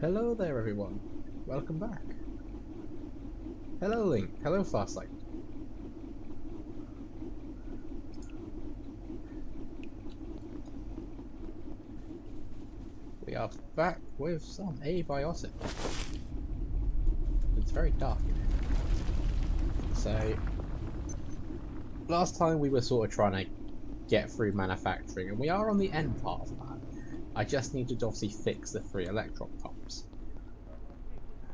Hello there everyone, welcome back. Hello Link, hello Farsight. We are back with some Abiotic. It's very dark in here. So, last time we were sort of trying to get through manufacturing, and we are on the end part of that. I just needed to obviously fix the 3 electron pumps.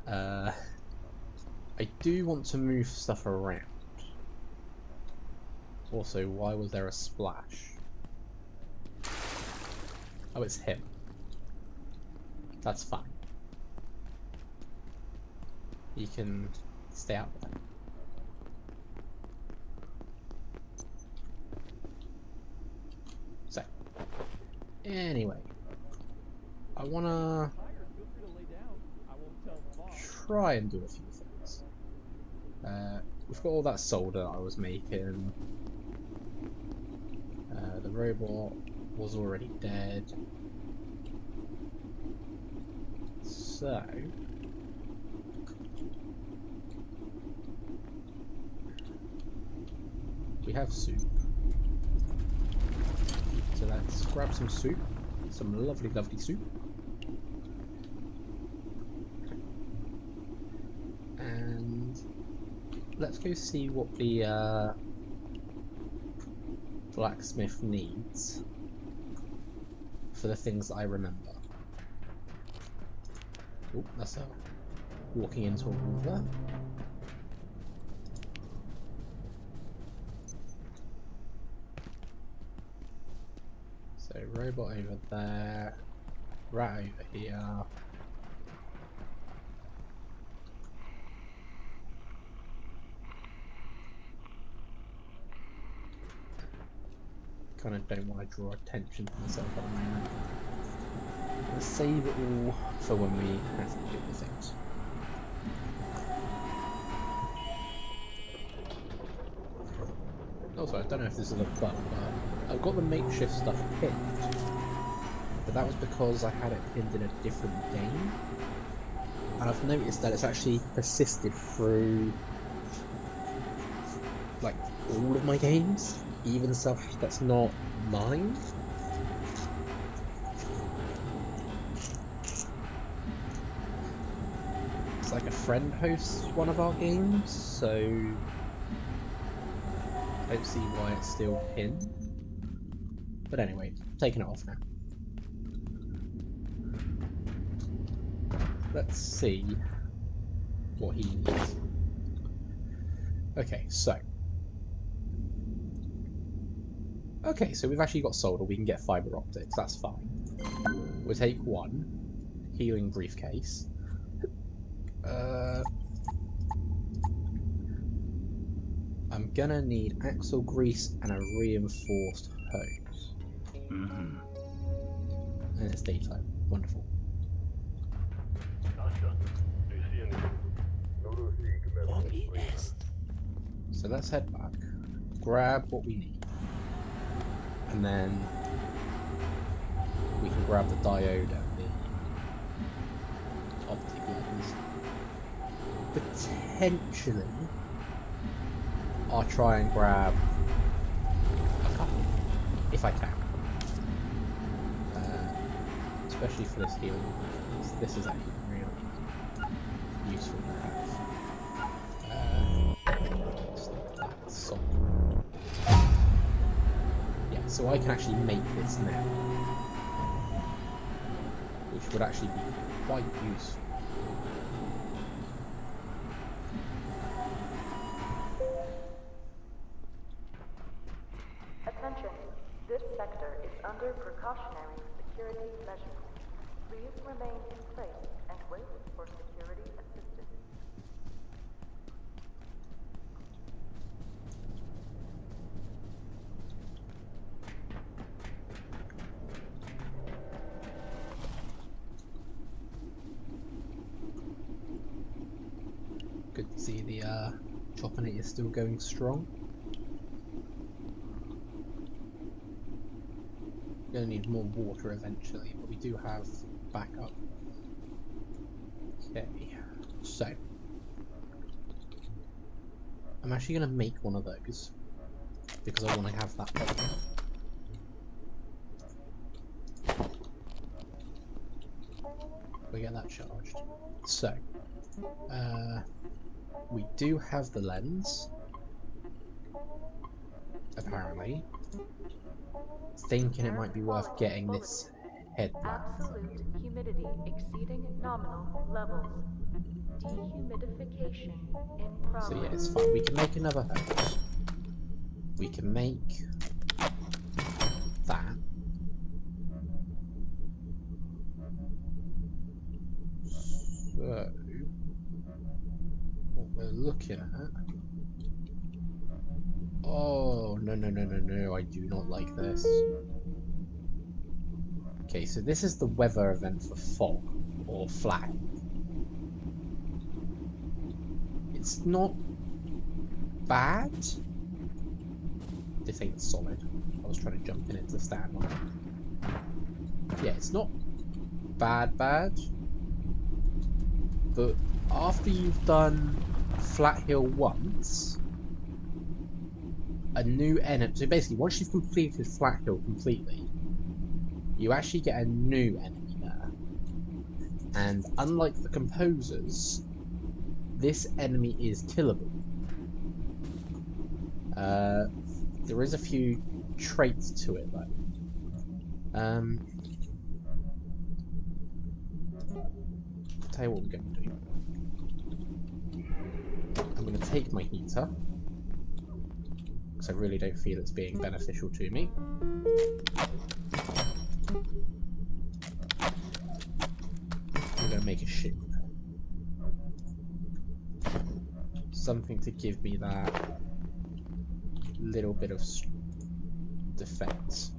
I do want to move stuff around. Also, why was there a splash? Oh, it's him. That's fine. You can stay out there. So, anyway, I wanna try and do a few things. We've got all that solder I was making. The robot was already dead. So, we have soup. So let's grab some soup. Some lovely, lovely soup. And let's go see what the blacksmith needs for the things that I remember. Oh, that's a walking into a wall there. So robot over there, rat over here. Kind of don't want to draw attention to myself at the moment. Let's save it all for when we have to do the things. Also, I don't know if this is a bug, but I've got the makeshift stuff pinned, but that was because I had it pinned in a different game, and I've noticed that it's actually persisted through like all of my games, even stuff that's not mine. It's like a friend hosts one of our games, so I don't see why it's still pinned. But anyway, taking it off now. Let's see what he needs. Okay, so we've actually got solder. We can get fiber optics. That's fine. We'll take 1 healing briefcase. I'm gonna need axle grease and a reinforced hose. And it's daytime. Wonderful. So let's head back, grab what we need, and then we can grab the diode and the optic lens. Potentially, I'll try and grab a couple, if I can. Especially for this healing. This is actually really useful to have. Yeah, so I can actually make this now, which would actually be quite useful. Attention, this sector is under precautionary security measures. Please remain in place and wait for security assistance. Good to see the chopping it is still going strong. Gonna need more water eventually, but we do have backup. Okay, so I'm actually going to make one of those because I want to have that one. We get that charged. So, we do have the lens, apparently. Thinking it might be worth getting this headlamp. Absolute humidity exceeding nominal levels. Dehumidification in So yeah, progress. it's fine. We can make another hose. We can make that. So, what we're looking at... Oh, no, no, no, no, no, I do not like this. Okay, so this is the weather event for fog, or flat. It's not bad. This ain't solid. I was trying to jump in it to stand on it. Yeah, it's not bad, but after you've done Flat Hill once, a new enemy. So basically, once you've completed Flat Hill completely, you actually get a new enemy there. And unlike the composers, this enemy is killable. There is a few traits to it though. I'll tell you what we're going to do. I'm going to take my heater, because I really don't feel it's being beneficial to me. I'm going to make a shield. Something to give me that little bit of defense.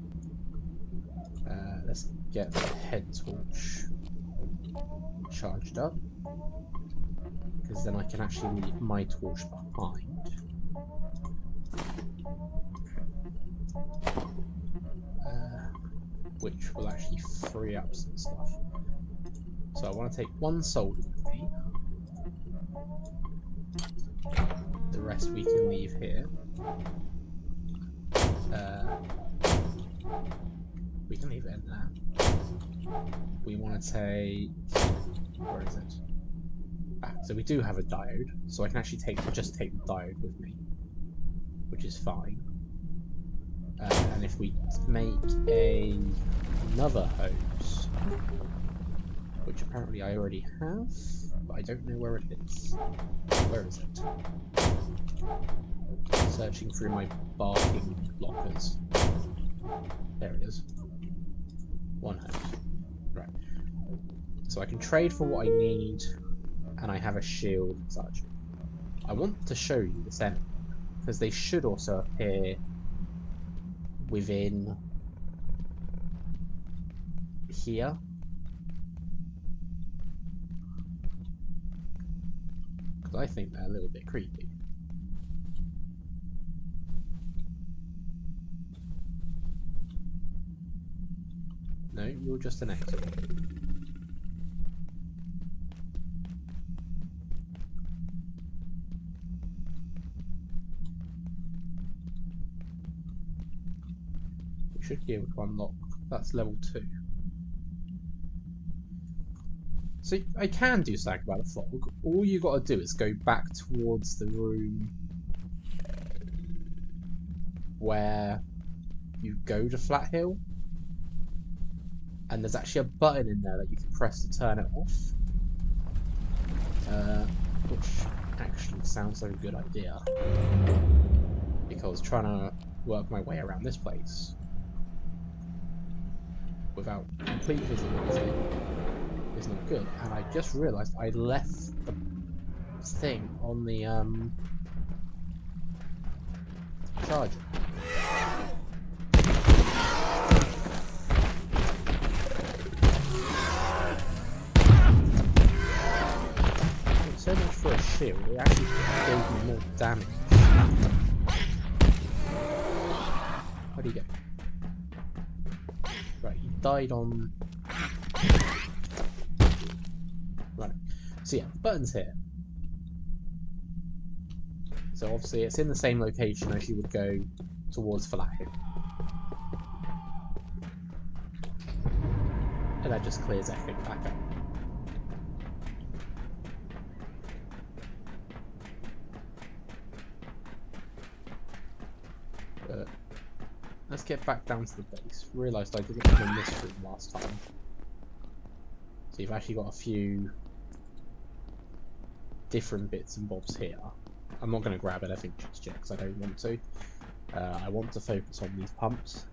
Let's get the head torch charged up, because then I can actually leave my torch behind. Which will actually free up some stuff. So I want to take one solder with me. The rest we can leave here. We can leave it in there. We want to take... Where is it? Ah, so we do have a diode, so I can actually just take the diode with me, which is fine. And if we make another hose, which apparently I already have, but I don't know where it is. Where is it? Searching through my barking lockers. There it is. One hose. Right. So I can trade for what I need, and I have a shield and such. I want to show you this enemy, because they should also appear within here. Because I think they're a little bit creepy. No, you're just an actor. We should be able to unlock. That's level 2. So I can do something about the fog. All you got to do is go back towards the room where you go to Flat Hill, and there's actually a button in there that you can press to turn it off, which actually sounds like a good idea, because trying to work my way around this place without complete visibility is not good. And I just realised I left the thing on the charger. So much for a shield, it actually gave me more damage. Where'd he go? Right, he died on... Right. So yeah, the button's here. So obviously it's in the same location as you would go towards Flathead. And that just clears everything back up. But let's get back down to the base. Realised I didn't come in this room last time. So you've actually got a few different bits and bobs here. I'm not going to grab anything just yet because I don't want to. I want to focus on these pumps.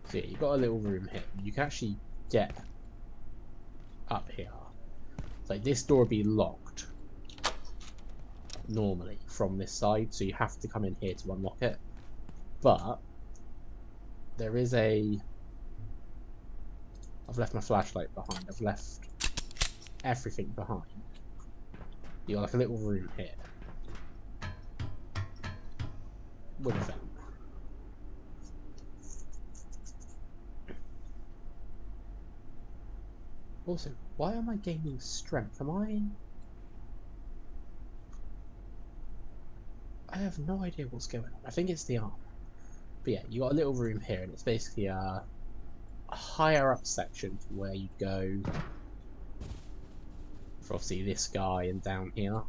So yeah, you've got a little room here. You can actually get up here. So this door would be locked normally from this side, so you have to come in here to unlock it. But there is a... I've left my flashlight behind. I've left everything behind. You got like a little room here with a vent. Also, why am I gaining strength? I have no idea what's going on. I think it's the arm. But yeah, you got a little room here, and it's basically a higher up section to where you go for obviously this guy and down here.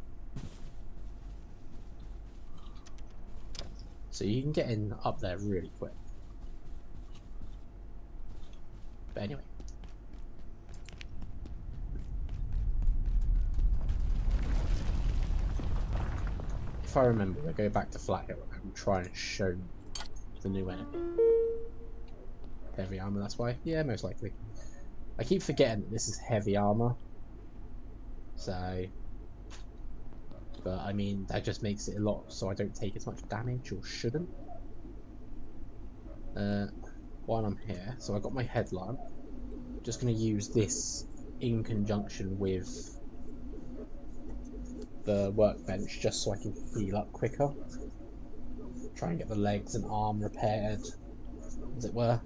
So you can get in up there really quick. But anyway. If I remember, I go back to Flathill and try and show the new enemy. Heavy armor, that's why? Yeah, most likely. I keep forgetting that this is heavy armor. So... But, I mean, that just makes it a lot so I don't take as much damage, or shouldn't. While I'm here, so I got my headlamp. Just going to use this in conjunction with the workbench just so I can heal up quicker. Try and get the legs and arm repaired, as it were.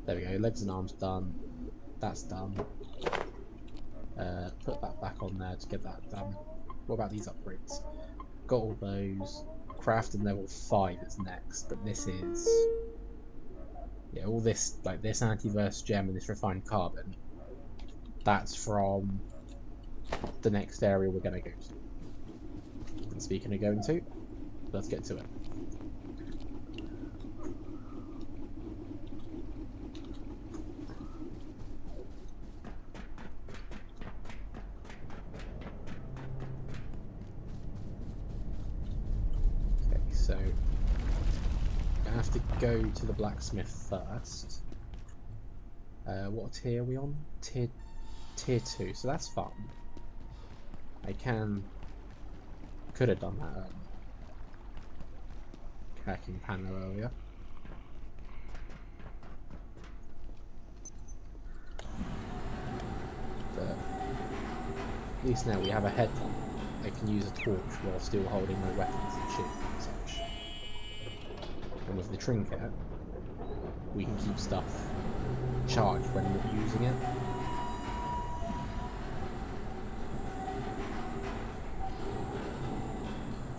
There we go, legs and arms done. That's done. Put that back on there to get that done. What about these upgrades? Got all those. Crafting level 5 is next, but this is... Yeah, all this, like this antiverse gem and this refined carbon, that's from the next area we're going to go to. And speaking of going to, let's get to it. Okay, so I have to go to the blacksmith first. What tier are we on? Tier 2, so that's fun. I could have done that hacking panel earlier. But at least now we have a headlamp. I can use a torch while still holding my weapons and shield and such. And with the trinket, we can keep stuff charged when not using it.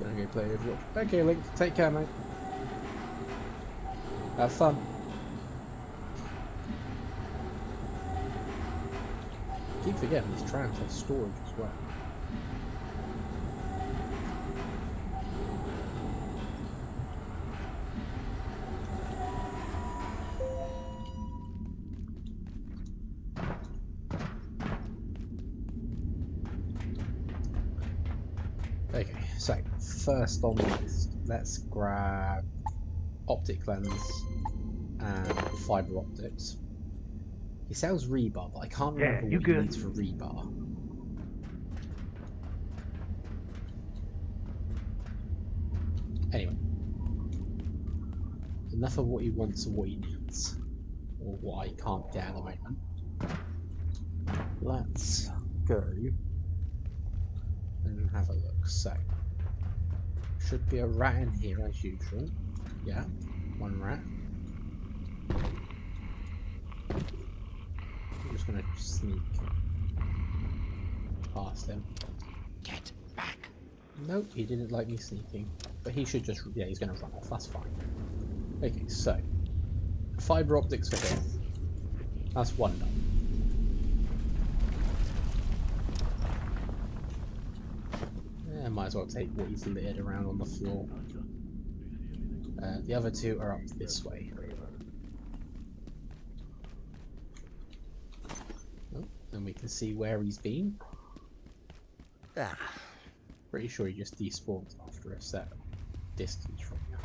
Gonna go play Overwatch. Okay, Link, take care, mate. Have fun. Keep forgetting these trams have storage as well. Okay, so first on the list, let's grab optic lens and fiber optics. He sells rebar, but I can't remember what he needs for rebar. Anyway, enough of what he wants and what he needs, or what I can't get at the moment. Let's go and have a look. So, should be a rat in here as usual. Yeah, one rat. I'm just gonna sneak past him. Get back. Nope, he didn't like me sneaking. But he should just... yeah, he's going to run off. That's fine. Okay, so... fibre optics for him. That's one done. Yeah, might as well take what he's littered around on the floor. The other two are up this way. Oh, and we can see where he's been. Pretty sure he just despawned after a set distance from you.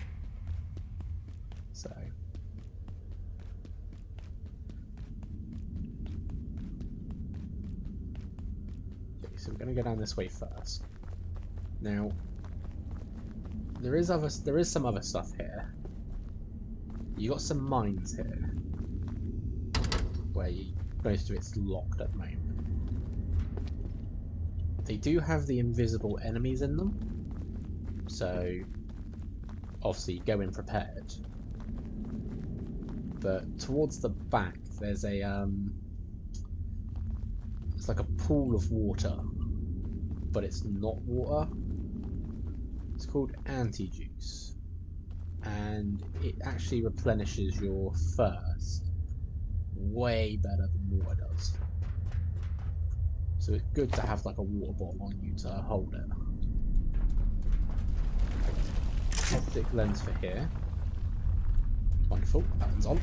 So... okay, so we're going to go down this way first. Now, there is some other stuff here. You got some mines here, where most of it's locked at the moment. They do have the invisible enemies in them, so obviously go in prepared. But towards the back, there's a it's like a pool of water, but it's not water. It's called anti-juice, and it actually replenishes your thirst way better than water does. So it's good to have like a water bottle on you to hold it. Optic lens for here. Wonderful, that one's on.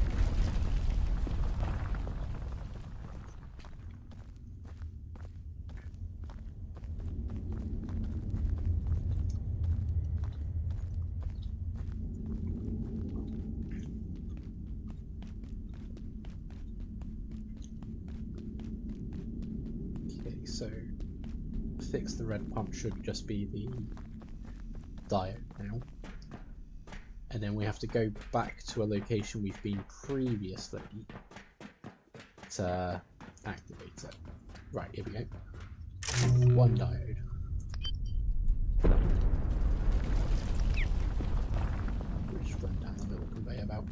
So, fix the red pump should just be the diode now. And then we have to go back to a location we've been previously to activate it. Right, here we go. One diode. We'll just run down the little conveyor belt.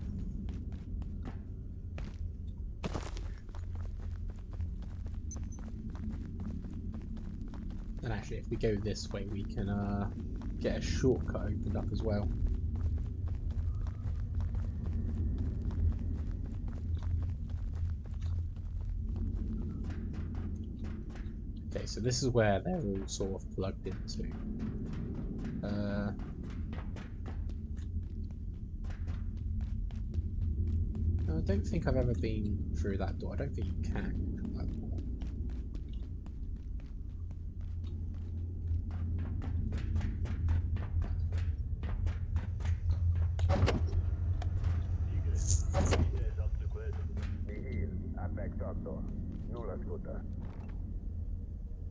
And actually, if we go this way, we can get a shortcut opened up as well. Okay, so this is where they're all sort of plugged into. I don't think I've ever been through that door. I don't think you can through that door.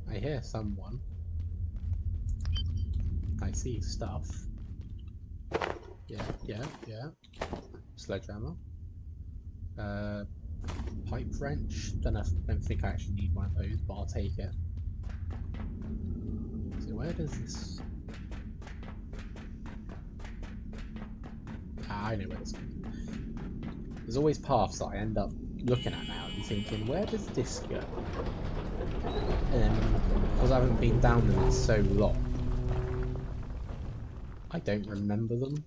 I hear someone. I see stuff. Yeah. Sledgehammer. Pipe wrench. Don't think I actually need one of those, but I'll take it. So where does this... I know where this goes. There's always paths that I end up looking at now and thinking, where does this go? And then, because I haven't been down them in so long, I don't remember them.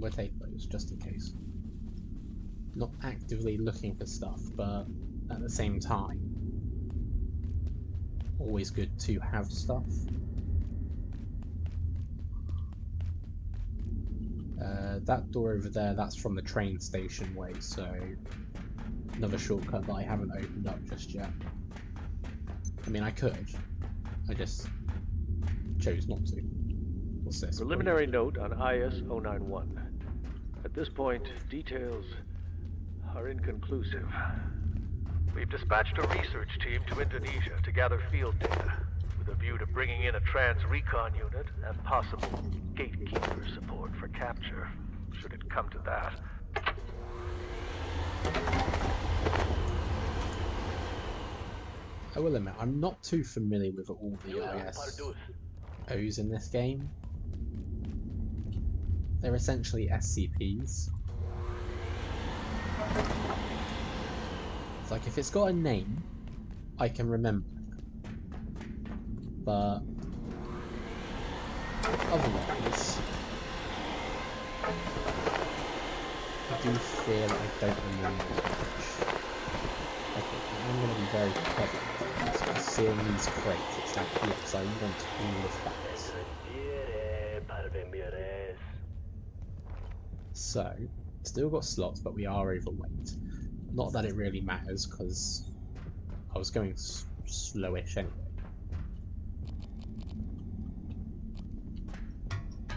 We'll take those just in case. Not actively looking for stuff, but at the same time, always good to have stuff. That door over there, that's from the train station way, so another shortcut that I haven't opened up just yet. I mean, I could. I just chose not to. What's this? Preliminary note on IS-091. At this point, details are inconclusive. We've dispatched a research team to Indonesia to gather field data, with a view to bringing in a trans-recon unit and possible gatekeeper support for capture, should it come to that. I will admit, I'm not too familiar with all the, I guess, O's in this game. They're essentially SCPs. It's like, if it's got a name, I can remember it. But otherwise, I do feel I don't remember much. Okay, I'm going to be very clever with this. Seeing these crates, it's like, yes, I want all of that. So, still got slots, but we are overweight. Not that it really matters, because I was going slowish anyway.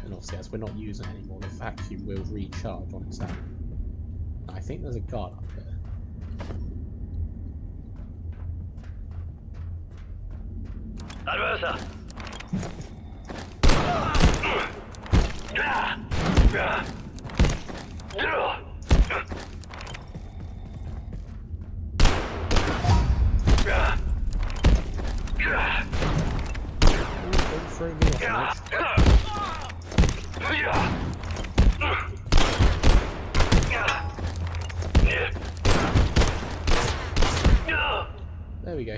And obviously, as we're not using it anymore, the vacuum will recharge on its own. I think there's a guard up here. Adversa! Don't throw me off, mate. There we go.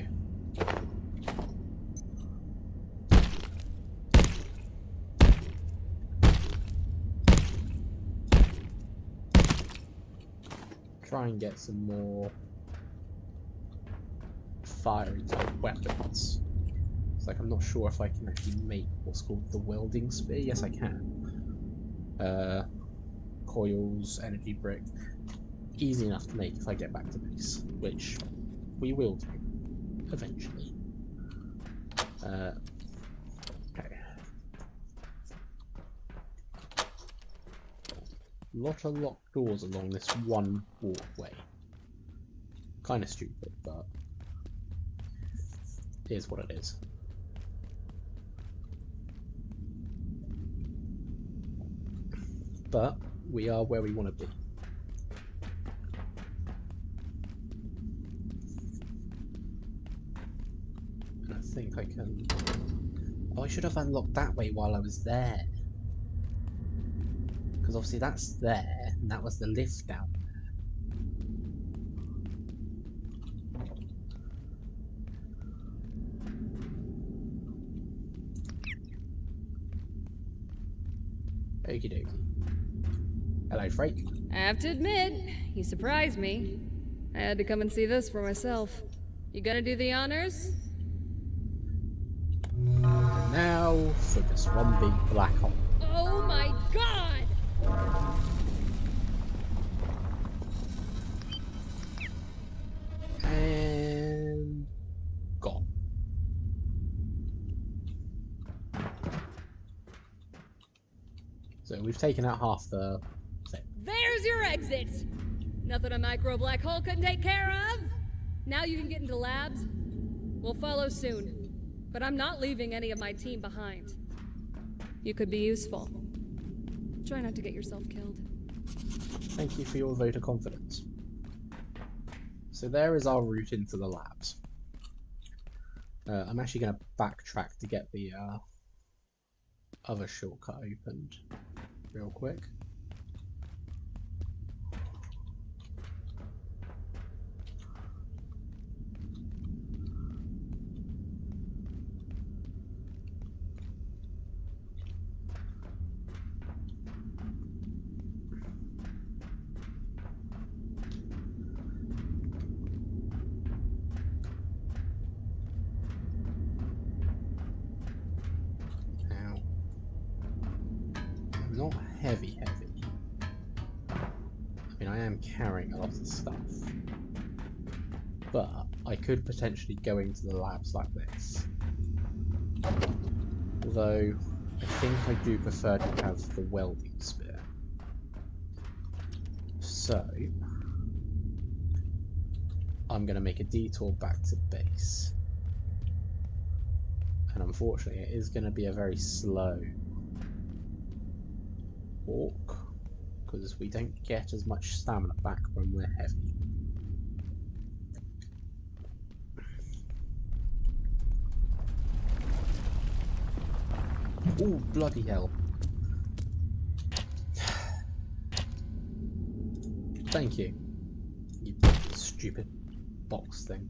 Try and get some more firing type weapons. It's like, I'm not sure if I can actually make what's called the welding spear. Yes, I can. Coils, energy brick. Easy enough to make if I get back to base, which we will do eventually. Okay. Lot of locked doors along this one walkway. Kind of stupid, but it is what it is. But we are where we want to be. And I think I can... Oh, I should have unlocked that way while I was there. Because obviously that's there, and that was the lift down there. Okie dokie. Hello, Frake. I have to admit, you surprised me. I had to come and see this for myself. You gonna do the honors? And now for this one big black hole. Oh my god! And... gone. So we've taken out half the thing. There's your exit! Nothing a micro black hole couldn't take care of! Now you can get into labs. We'll follow soon. But I'm not leaving any of my team behind. You could be useful. Try not to get yourself killed. Thank you for your vote of confidence. So there is our route into the labs. I'm actually going to backtrack to get the other shortcut opened real quick. Not heavy. I mean, I am carrying a lot of stuff, but I could potentially go into the labs like this. Although, I think I do prefer to have the welding spear. So, I'm going to make a detour back to base. And unfortunately, it is going to be a very slow walk, because we don't get as much stamina back when we're heavy. Oh, bloody hell. Thank you. You stupid box thing.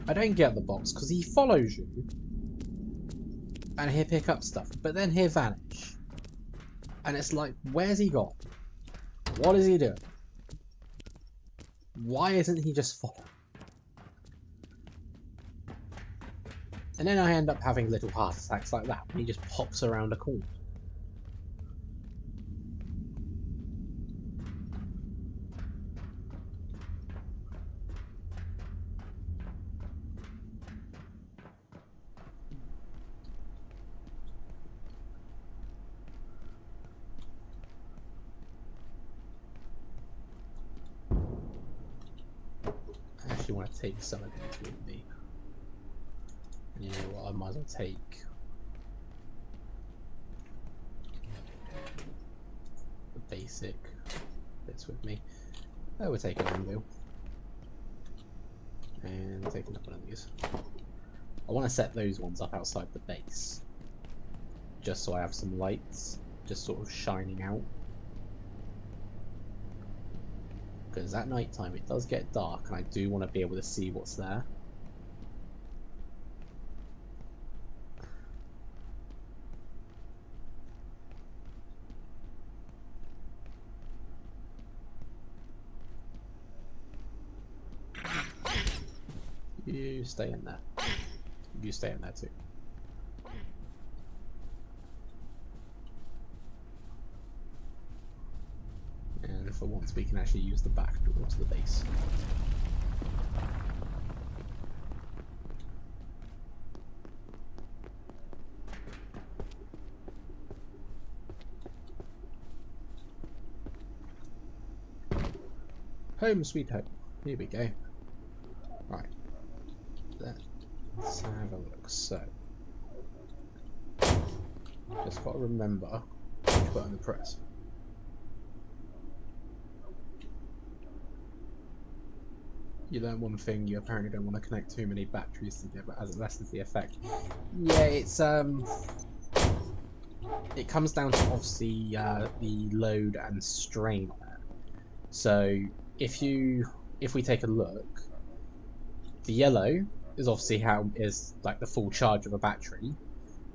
I don't get the box, because he follows you. And he'll pick up stuff, but then he'll vanish. And it's like, where's he gone? What is he doing? Why isn't he just following? And then I end up having little heart attacks like that when he just pops around a corner. I actually want to take some of these with me. And you know what, I might as well take the basic bits with me. Oh, we're taking one wheel. And taking up one of these. I want to set those ones up outside the base. Just so I have some lights, just sort of shining out. Because at night time it does get dark and I do want to be able to see what's there. You stay in there. You stay in there too. And for once we can actually use the back door to the base. Home sweet home. Here we go. Right. Let's have a look. So, just got to remember which button to press. You learn one thing, you apparently don't want to connect too many batteries together as it lessens the effect. Yeah, it's it comes down to obviously the load and strain on it. So if we take a look, the yellow is obviously how is like the full charge of a battery.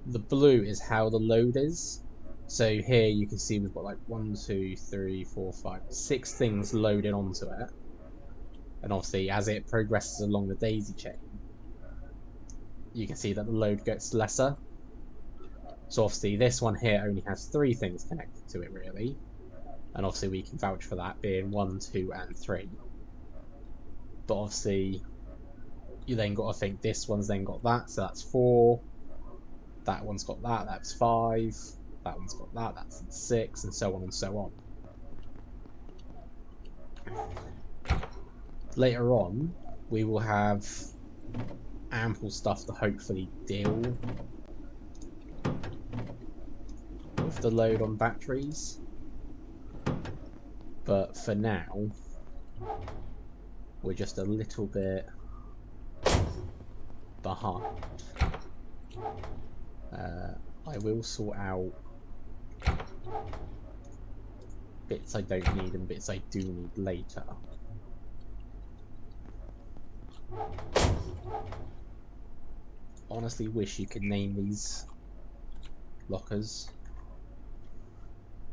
The blue is how the load is. So here you can see we've got like 1, 2, 3, 4, 5, 6 things loaded onto it. And obviously as it progresses along the daisy chain, you can see that the load gets lesser. So obviously this one here only has 3 things connected to it really. And obviously we can vouch for that being 1, 2 and 3. But obviously you then got to think this one's then got that, so that's 4. That one's got that, that's 5. That one's got that, that's 6, and so on and so on. Later on, we will have ample stuff to hopefully deal with the load on batteries. But for now, we're just a little bit behind. I will sort out bits I don't need and bits I do need later. Honestly wish you could name these lockers,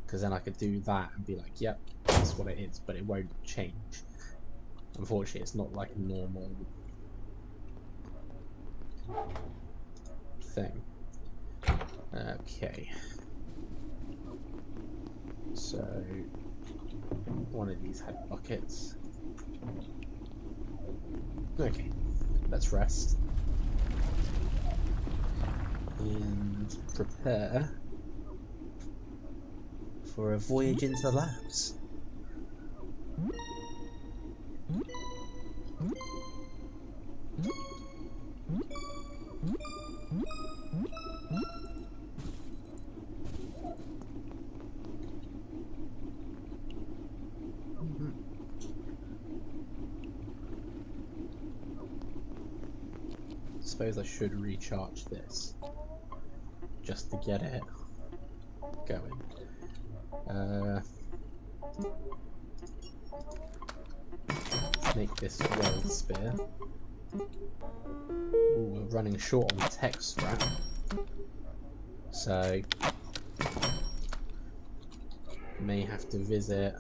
because then I could do that and be like, yep, that's what it is, but it won't change. Unfortunately, it's not like a normal thing. Okay. So, one of these had buckets. Okay, let's rest. And prepare for a voyage into the labs. Suppose I should recharge this. just to get it going. Make this world spear. Ooh, we're running short on tech scrap, so may have to visit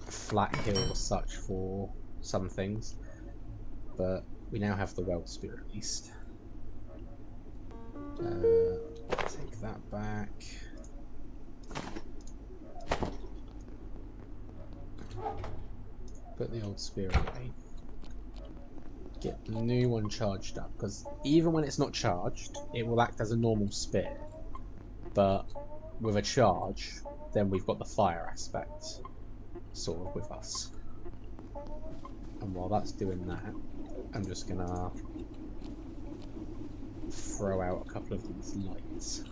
Flat Hill or such for some things, but we now have the weld spear at least. Take that back. Put the old spear away. Get the new one charged up, because even when it's not charged, it will act as a normal spear. But with a charge, then we've got the fire aspect sort of with us. And while that's doing that, I'm just gonna throw out a couple of these lights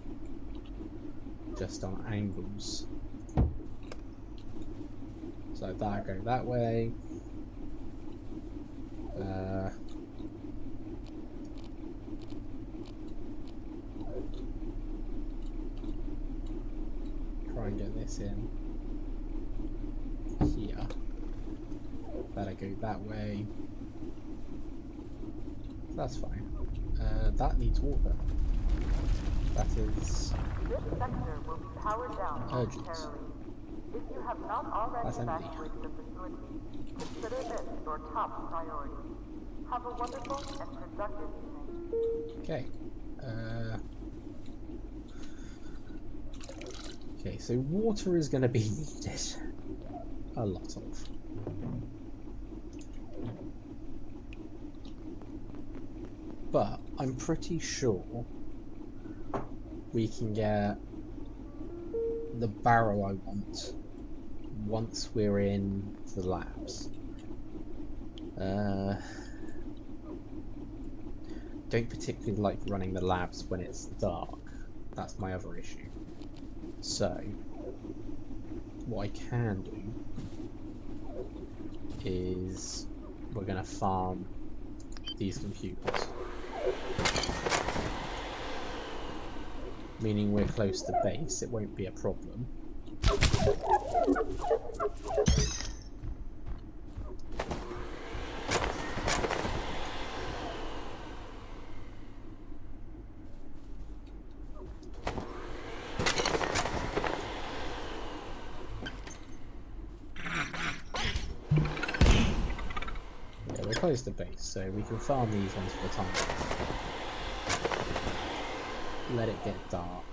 just on angles. So that go that way. Try and get this in here. That'll go that way. That's fine. That needs water. That is This sector will be powered down urgent. momentarily. If you have not already That's empty. evacuated the facility, consider this your top priority. Have a wonderful and productive evening. Okay. Okay, so water is going to be needed. A lot of. But I'm pretty sure we can get the barrel I want once we're in the labs. Don't particularly like running the labs when it's dark. That's my other issue. So, what I can do is we're going to farm these computers. Meaning we're close to base, it won't be a problem. Yeah, we're close to base, so we can farm these ones for the time. Let it get dark.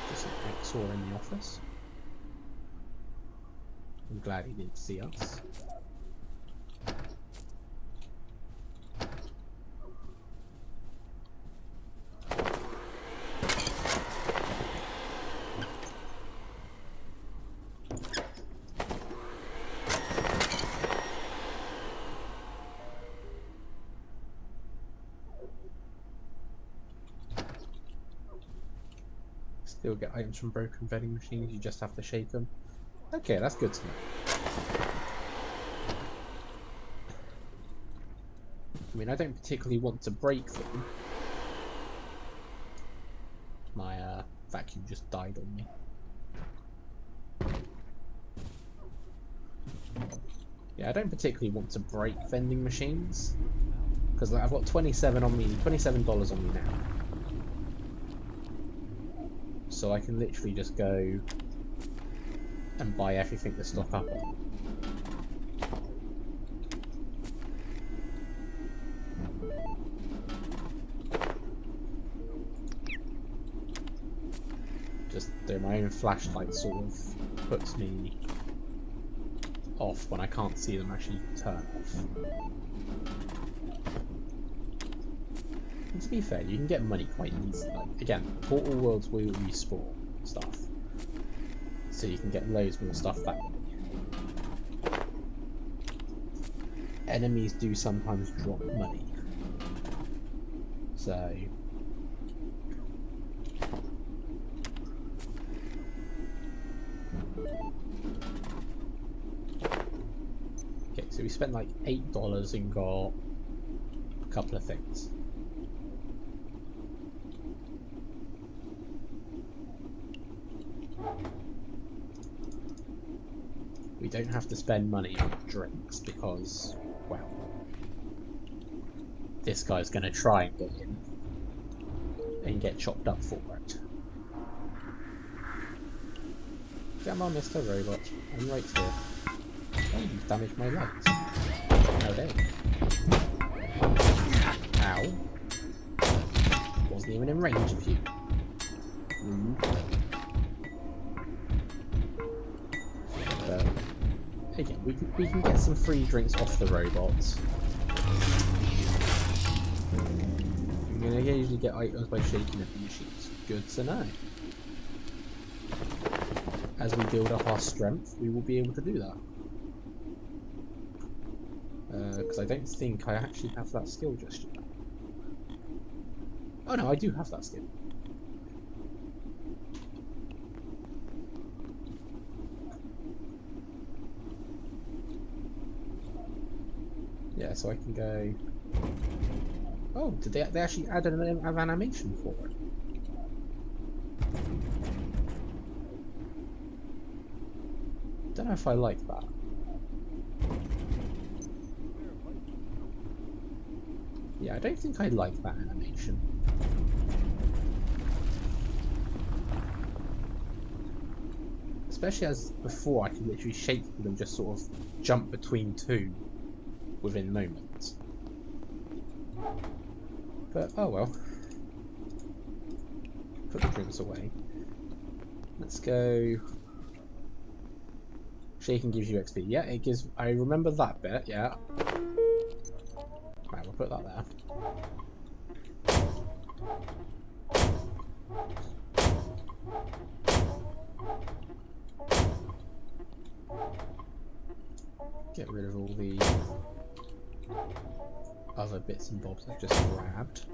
Just an XOR in the office. I'm glad he didn't see us. Still get items from broken vending machines, you just have to shake them. Okay, that's good to know. I mean, I don't particularly want to break them. My vacuum just died on me. Yeah, I don't particularly want to break vending machines. Because I've got $27 on me now. So I can literally just go and buy everything to stock up on. Just though my own flashlight sort of puts me off when I can't see them actually turn off. And to be fair, you can get money quite easily. Like, again, Portal Worlds will respawn stuff. So you can get loads more stuff that way. Enemies do sometimes drop money. So... So we spent like $8 and got a couple of things. We don't have to spend money on drinks because, well, this guy's going to try and get in and get chopped up for it. Come on, Mr. Robot. I'm right here. Oh, you've damaged my lights. How dare you? Ow. Wasn't even in range of you. But again, we can get some free drinks off the robots. I'm gonna occasionally get items by shaking up the machines. Good to know. As we build up our strength, we will be able to do that. Because I don't think I actually have that skill just yet. Oh no, I do have that skill. Yeah, so I can go... Oh, did they actually add an animation for it? Don't know if I like that. Yeah, I don't think I like that animation. Especially as before I could literally shake them and just sort of jump between two within moments. But oh well. Put the drinks away. Let's go. Shaking gives you XP. Yeah, it gives. I remember that bit. Yeah. Right, we'll put that there. Get rid of all the other bits and bobs I've just grabbed.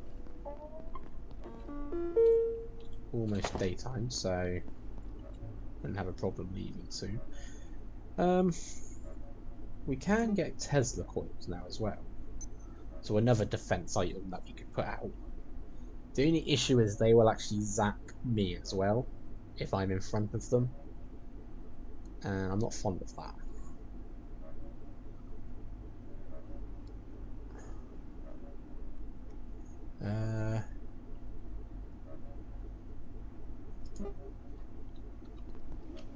Almost daytime, so I don't have a problem leaving soon. We can get Tesla coils now as well. So another defense item that we could put out. The only issue is they will actually zap me as well if I'm in front of them. And I'm not fond of that.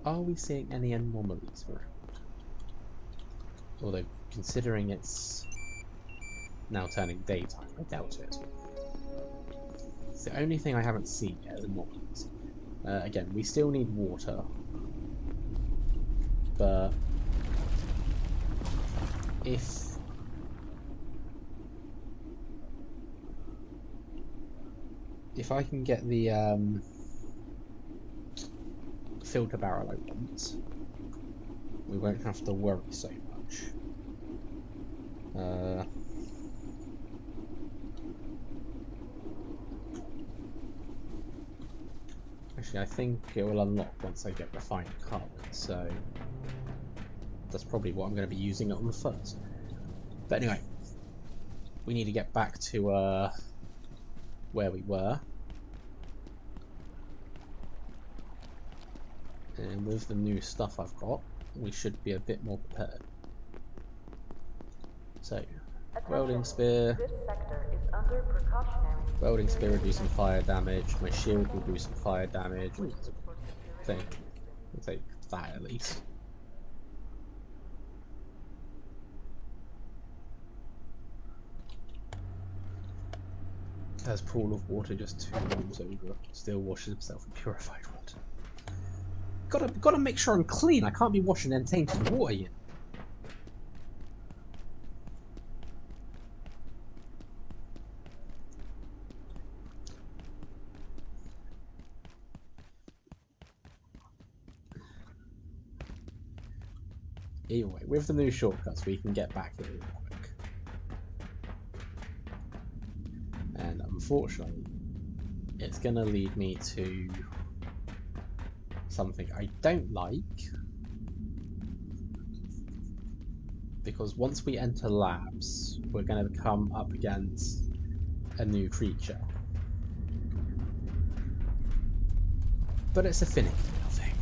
Are we seeing any anomalies around? Although, considering it's now turning daytime, I doubt it. It's the only thing I haven't seen yet is anomalies. Again, we still need water. But if I can get the filter barrel I want, we won't have to worry so much. Actually, I think it will unlock once I get refined carbon, so that's probably what I'm going to be using it on first. But anyway, we need to get back to where we were. And with the new stuff I've got, we should be a bit more prepared. So, welding spear. This sector is under precautionary Welding spear reducing fire damage. My shield will do some fire damage. Ooh, that's a thing. I'll take that at least. As pool of water just 2 rooms over, still washes himself in purified water. Gotta make sure I'm clean. I can't be washing in tainted water yet. Anyway, with the new shortcuts, we can get back here real quick. And unfortunately, it's gonna lead me to something I don't like, because once we enter labs, we're going to come up against a new creature. But it's a finicky little thing.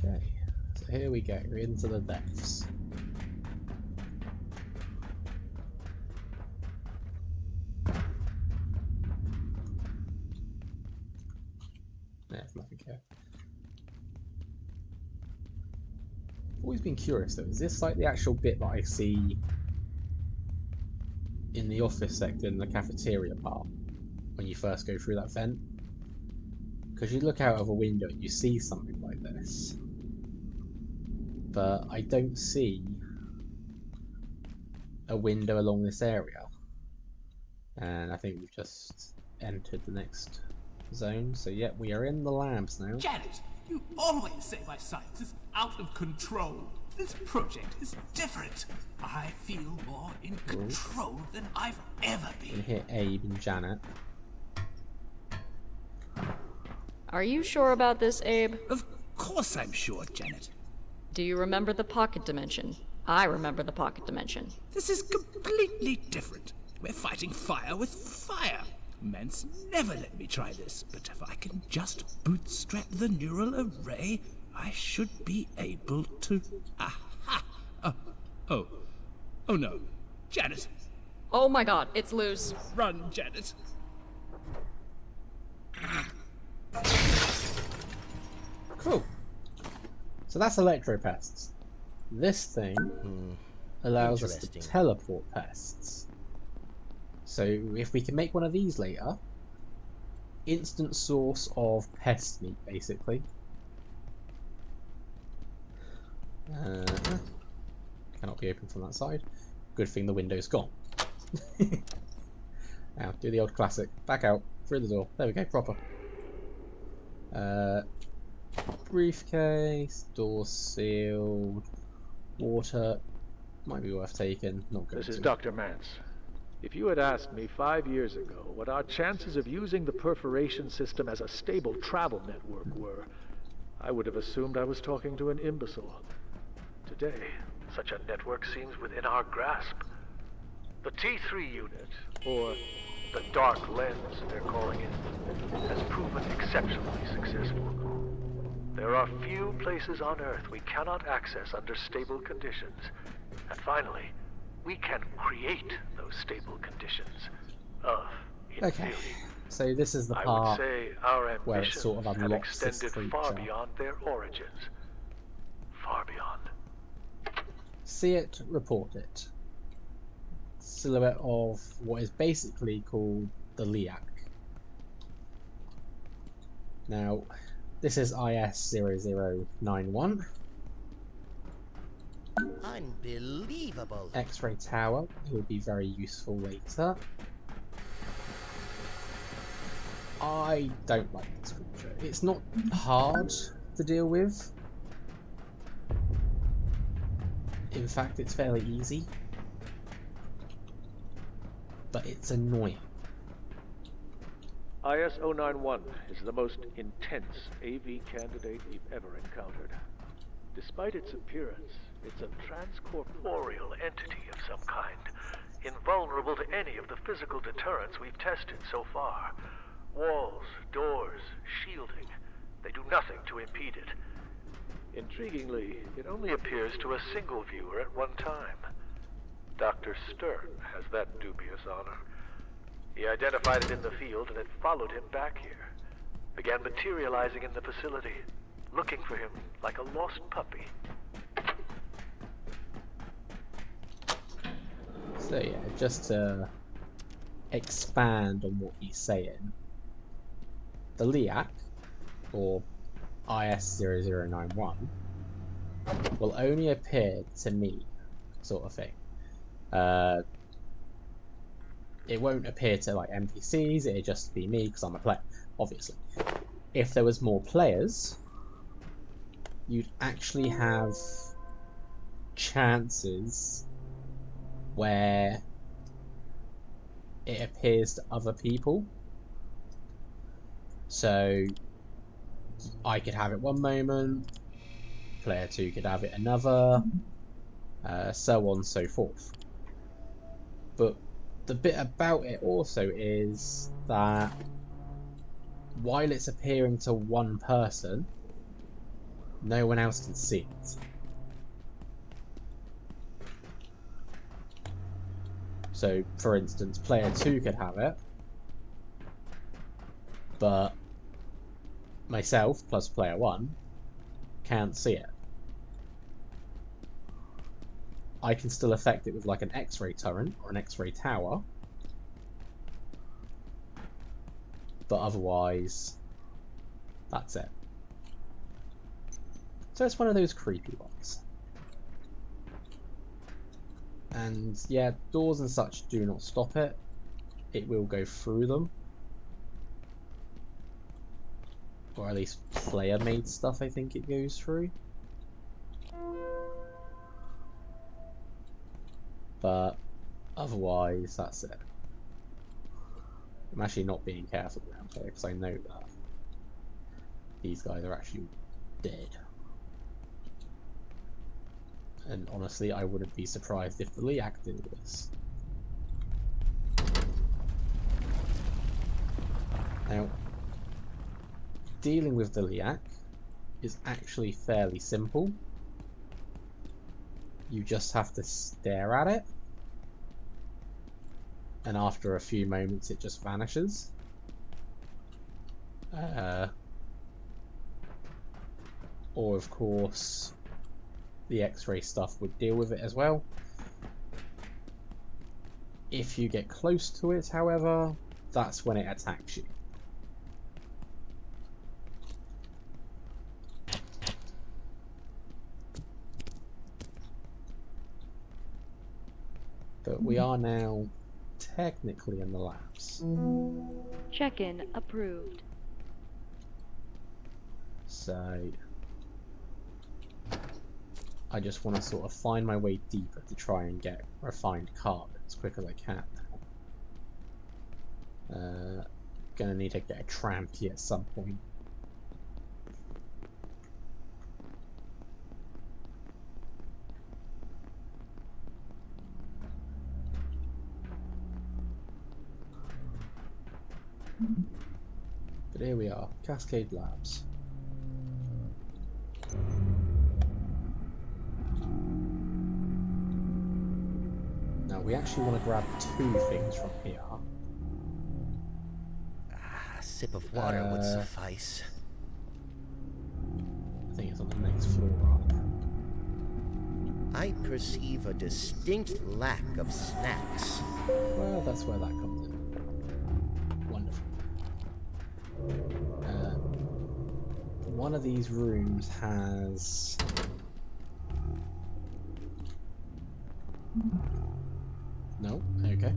Okay, so here we go, we're into the depths. There's nothing here. I've always been curious though, is this like the actual bit that I see in the office sector in the cafeteria part when you first go through that vent? Because you look out of a window and you see something like this, but I don't see a window along this area. And I think we've just entered the next zone. So yeah, we are in the labs now. Janet, you always say my science is out of control. This project is different. I feel more in control than I've ever You been. can hear Abe and Janet. Are you sure about this, Abe? Of course I'm sure, Janet. Do you remember the pocket dimension? I remember the pocket dimension. This is completely different. We're fighting fire with fire. Mance never let me try this, but if I can just bootstrap the neural array, I should be able to... Aha! Oh no. Janet, Oh my god, it's loose. run, Janet. Cool. So that's electropests. This thing allows us to teleport pests. So if we can make one of these later, instant source of pest meat, basically. Cannot be opened from that side. Good thing the window's gone. Now, do the old classic. Back out, through the door. There we go, proper. Briefcase, door sealed, water, might be worth taking, not going This is to. Dr. Mance. If you had asked me 5 years ago what our chances of using the perforation system as a stable travel network were, I would have assumed I was talking to an imbecile. Today, such a network seems within our grasp. The T3 unit, or the Dark Lens they're calling it, has proven exceptionally successful. There are few places on Earth we cannot access under stable conditions. And finally, we can create those stable conditions. In Okay, theory. so this is the I would part say our where it ambitions sort of have unlocks this extended far creature. beyond their origins. Far beyond. See it, report it. Silhouette of what is basically called the Liak. Now, this is IS-0091. Unbelievable. X-ray tower, it will be very useful later. I don't like this creature. It's not hard to deal with. In fact, it's fairly easy. But it's annoying. IS-091 is the most intense AV candidate we've ever encountered. Despite its appearance, it's a transcorporeal entity of some kind, invulnerable to any of the physical deterrents we've tested so far. Walls, doors, shielding, they do nothing to impede it. Intriguingly, it only appears to a single viewer at one time. Dr. Stern has that dubious honor. He identified it in the field and it followed him back here. Began materializing in the facility, looking for him like a lost puppy. So yeah, just to expand on what he's saying, the Liak, or IS-0091, will only appear to me, sort of thing. it won't appear to like NPCs, it'd just be me because I'm a player, obviously. If there was more players, you'd actually have chances where it appears to other people. So I could have it one moment, player 2 could have it another, so on and so forth. But the bit about it also is that while it's appearing to one person, no one else can see it. So, for instance, player 2 could have it, but myself plus player 1 can't see it. I can still affect it with like an X-ray turret or an X-ray tower, but otherwise, that's it. So it's one of those creepy ones. And yeah, doors and such do not stop it. It will go through them. Or at least player-made stuff I think it goes through. But otherwise, that's it. I'm actually not being careful around here because I know that these guys are actually dead. And honestly, I wouldn't be surprised if the Liak did this. Now, dealing with the Liak is actually fairly simple. You just have to stare at it, and after a few moments it just vanishes. Or of course the X-ray stuff would deal with it as well. If you get close to it, however, that's when it attacks you. But we are now technically in the labs. Check-in approved. So I just want to sort of find my way deeper to try and get refined carbon as quick as I can now. Gonna need to get a trampy at some point. But here we are, Cascade Labs. Now we actually want to grab 2 things from here. A sip of water would suffice. I think it's on the next floor up. I perceive a distinct lack of snacks. Well, that's where that comes in. Wonderful. One of these rooms has... No, okay.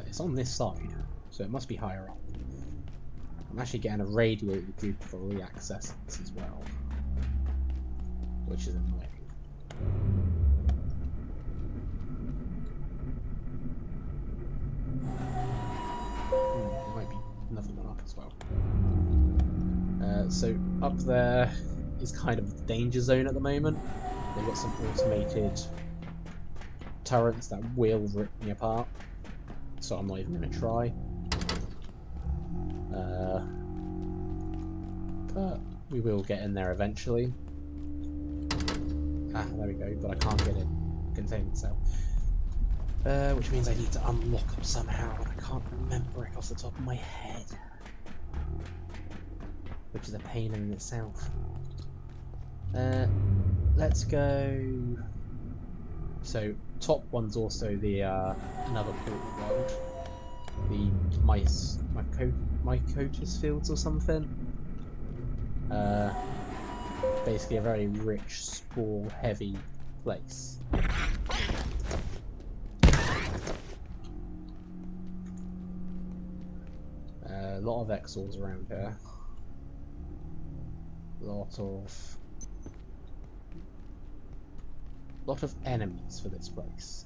It's on this side, so it must be higher up. I'm actually getting a radiator due to the reaccessing this as well, which is annoying. There might be another one up as well. So up there is kind of the danger zone at the moment. They've got some automated turrets that will rip me apart, so I'm not even going to try. But we will get in there eventually. Ah, there we go, but I can't get in containment cell. Which means I need to unlock them somehow, and I can't remember it off the top of my head. Which is a pain in itself. Let's go... So, top one's also the, another portal world. The Mycotis Fields or something. Basically a very rich, spore-heavy place. A lot of Exors around here. Lot of enemies for this place.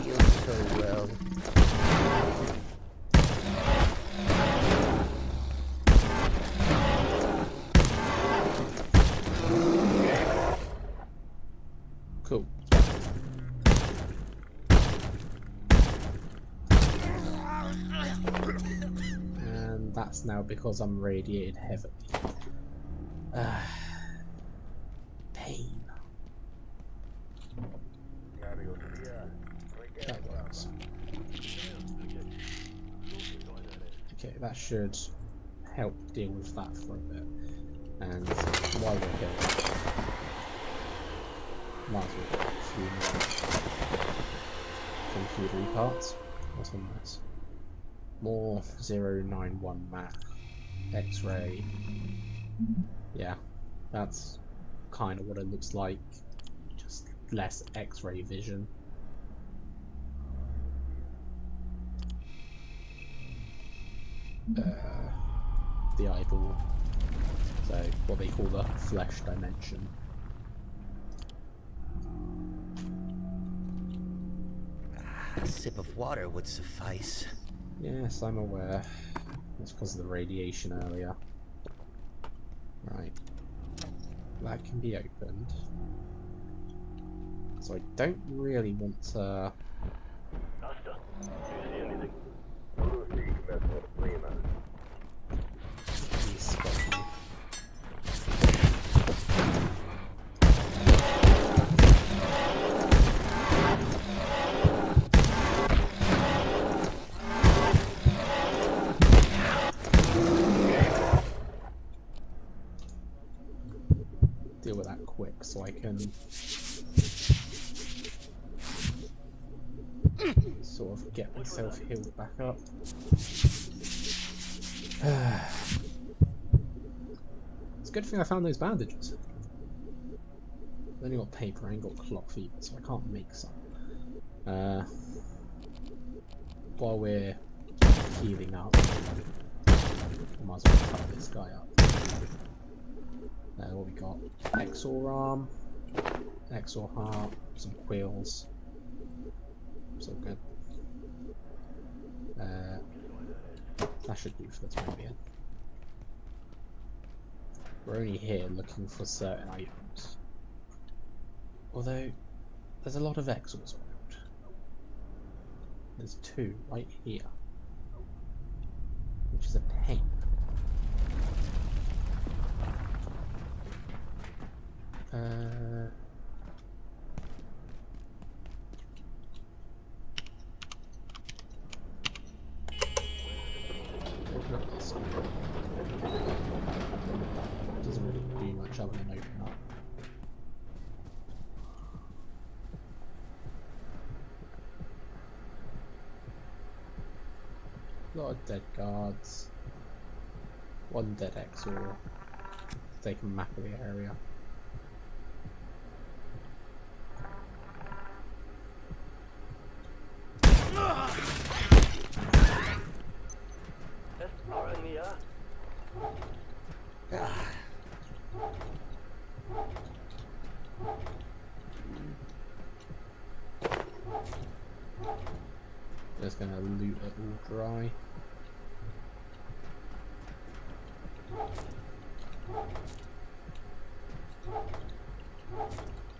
Feels so well. Cool. And that's now because I'm radiated heavily. Pain. That works. Okay, that should help deal with that for a bit. And while we're here, might as well get a few more computery parts. What's on this? More 091 math. X-ray. Yeah, that's kind of what it looks like. Just less X-ray vision. The eyeball. So what they call the flesh dimension. A sip of water would suffice. Yes, I'm aware. That's because of the radiation earlier. Right. That can be opened. So I don't really want to... Asta, do you see anything? be spotty. Deal with that quick so I can sort of get myself healed back up. It's a good thing I found those bandages. I've only got paper, I ain't got cloth either, so I can't make some. While we're healing up, I might as well cut this guy up. What we got? Exor arm, Exor heart, some quills. It's all good. That should do for the time being. We're only here looking for certain items. Although, there's a lot of Exors around. There's two right here. Which is a pain. Open up this one. Doesn't really do much other than open up. A lot of dead guards. One dead Exor. Take a map of the area. Just gonna loot it all dry.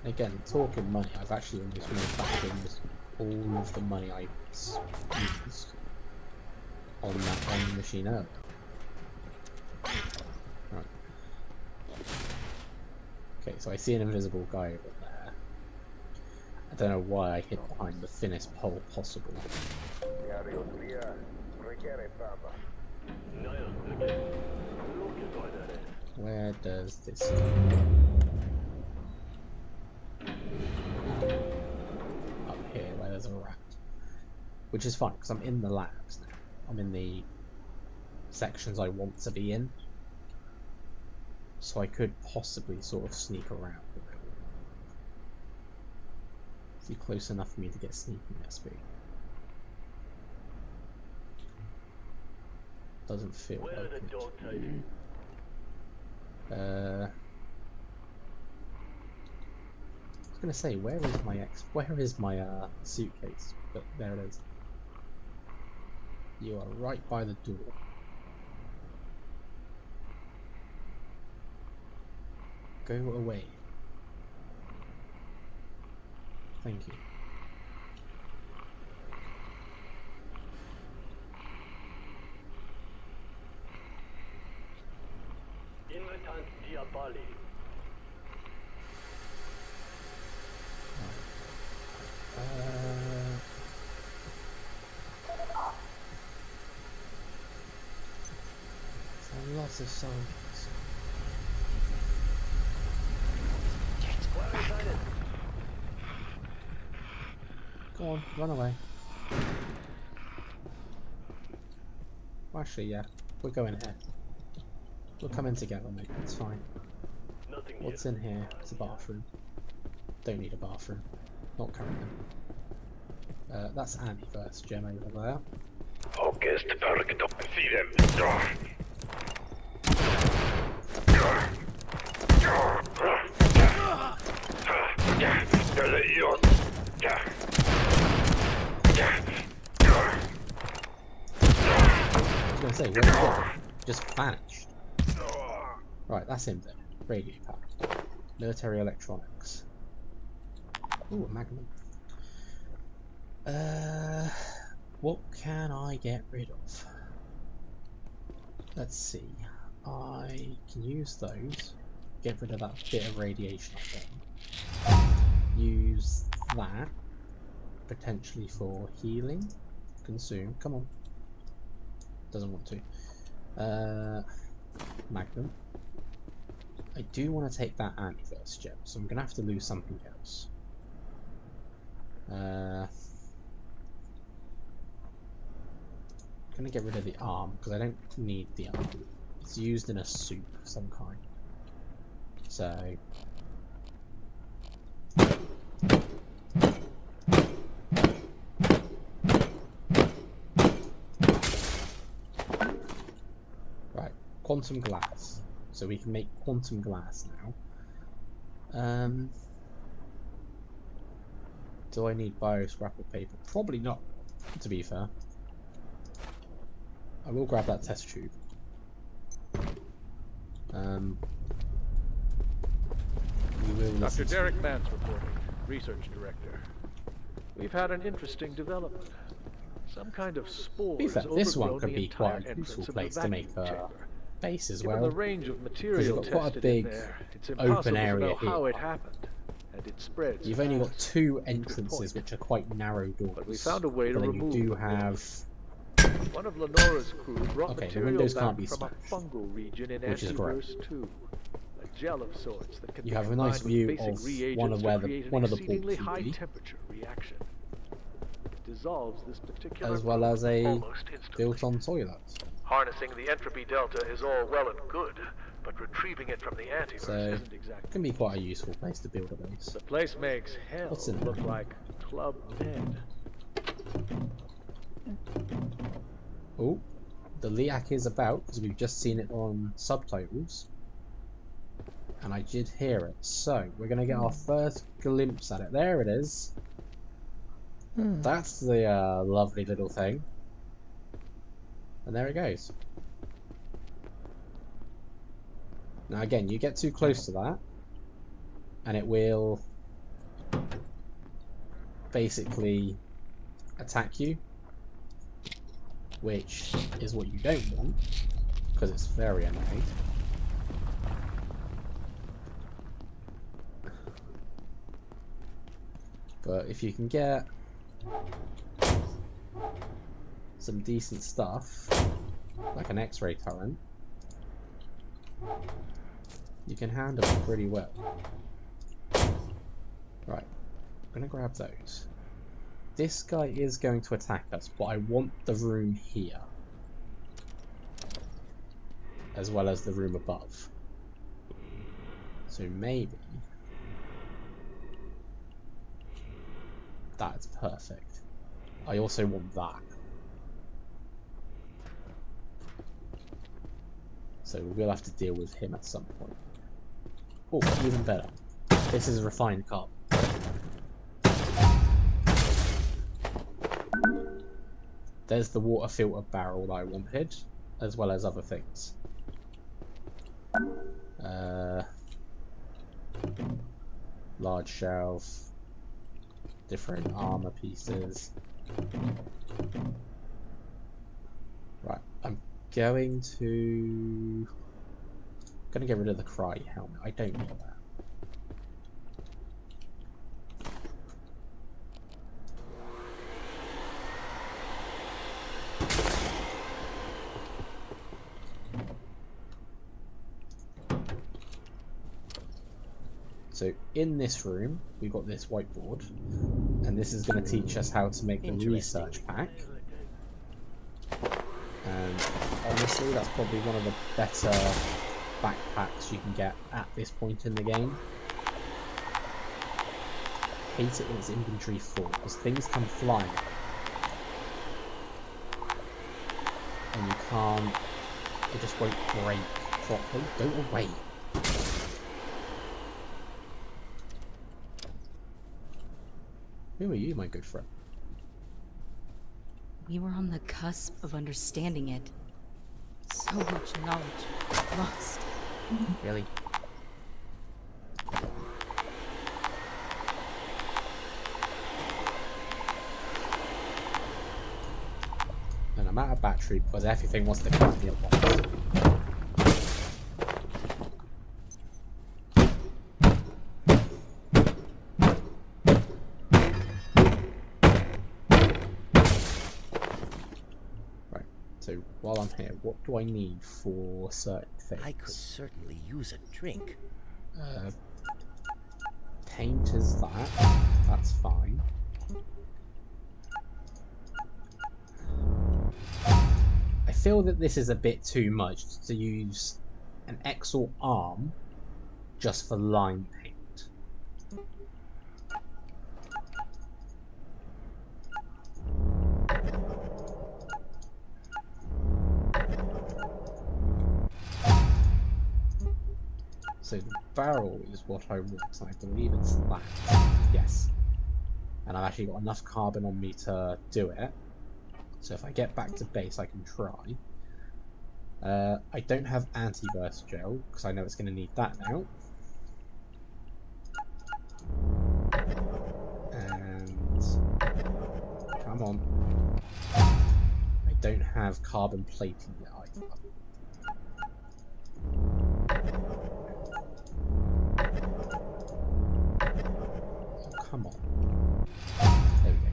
Again, talking money, I've actually almost made back almost all of the money I used on the machine earlier. Right. Okay, so I see an invisible guy over there. I don't know why I hid behind the thinnest pole possible. Where does this go? which is fine because I'm in the labs now. I'm in the sections I want to be in, so I could possibly sort of sneak around a bit. Is he close enough for me to get sneaking SP? Doesn't feel like it. I was gonna say, where is my suitcase? But there it is. You are right by the door. Go away. Thank you. Lots of soldiers. Go on, run away. Well, actually, yeah, we're going here. We'll come in together, mate. It's fine. What's in here? It's a bathroom. Don't need a bathroom. Not currently. That's Annie first, Gem over there. I was gonna say, where'd he go? Just vanished. Right, that's him then. Radio pack. Military electronics. Ooh, a magnum. What can I get rid of? Let's see. I can use those. Get rid of that bit of radiation I got. Use that potentially for healing. Consume. Come on. Doesn't want to. Magnum. I do want to take that anti-first gem, so I'm gonna have to lose something else. Gonna get rid of the arm because I don't need the arm. It's used in a suit of some kind. So right, quantum glass. So we can make quantum glass now. Do I need bioscrapple paper? Probably not, to be fair. I will grab that test tube. We will Dr. Derek Mance reporting, Research Director. We've had an interesting development. Some kind of spore has this one overgrown could the be entire quite a useful entrance of place the to make vacuum chamber. bases. Given Well, the range of because material you've got quite a tested big in there, it's open impossible area to know here. how it happened, and it spreads. You've only got fast. two entrances, which are quite narrow doors. But we found a way to but then you remove do them. have. One of Lenora's crew brought Okay, the material windows back can't be from a smashed, fungal region in which is great. Antiverse 2. A gel of sorts that can You be have a nice combined with view basic of reagents one of to where create one an of the exceedingly ports would high be, temperature reaction. It dissolves this particular as well as a almost instantly. built-on toilet. Harnessing the entropy delta is all well and good, but retrieving it from the antiverse So isn't it exactly. can be quite a useful place to build a base. The place makes hell What's in look there? like Club Med. Oh, the LIAC is about, because we've just seen it on subtitles. And I did hear it. So, we're going to get our first glimpse at it. There it is. That's the lovely little thing. And there it goes. Now again, you get too close to that, and it will basically attack you, which is what you don't want, because it's very annoying. But if you can get some decent stuff, like an X-ray current, you can handle it pretty well. Right, I'm gonna grab those. this guy is going to attack us, but I want the room here. As well as the room above. So maybe... That's perfect. I also want that. So we will have to deal with him at some point. Oh, even better. This is refined carbon. There's the water filter barrel that I wanted, as well as other things. Large shelf, different armor pieces. Right, I'm going to get rid of the Cry helmet. I don't need that. So in this room, we've got this whiteboard, and this is going to teach us how to make the research pack. And honestly, that's probably one of the better backpacks you can get at this point in the game. I hate it when it's inventory full, because things come flying. And you can't, it just won't break properly. Go away. Who are you, my good friend? We were on the cusp of understanding it. So much knowledge lost. Really? And I'm out of battery because everything wants to come in at once. So while I'm here, what do I need for certain things? I could certainly use a drink. Paint is that. That's fine. I feel that this is a bit too much to use an Exalt arm just for line paint. So the barrel is what I want, and I believe it's that. Yes. And I've actually got enough carbon on me to do it. So if I get back to base, I can try. I don't have anti-burst gel, because I know it's going to need that now. And... come on. I don't have carbon plating yet either. Come on. There we go.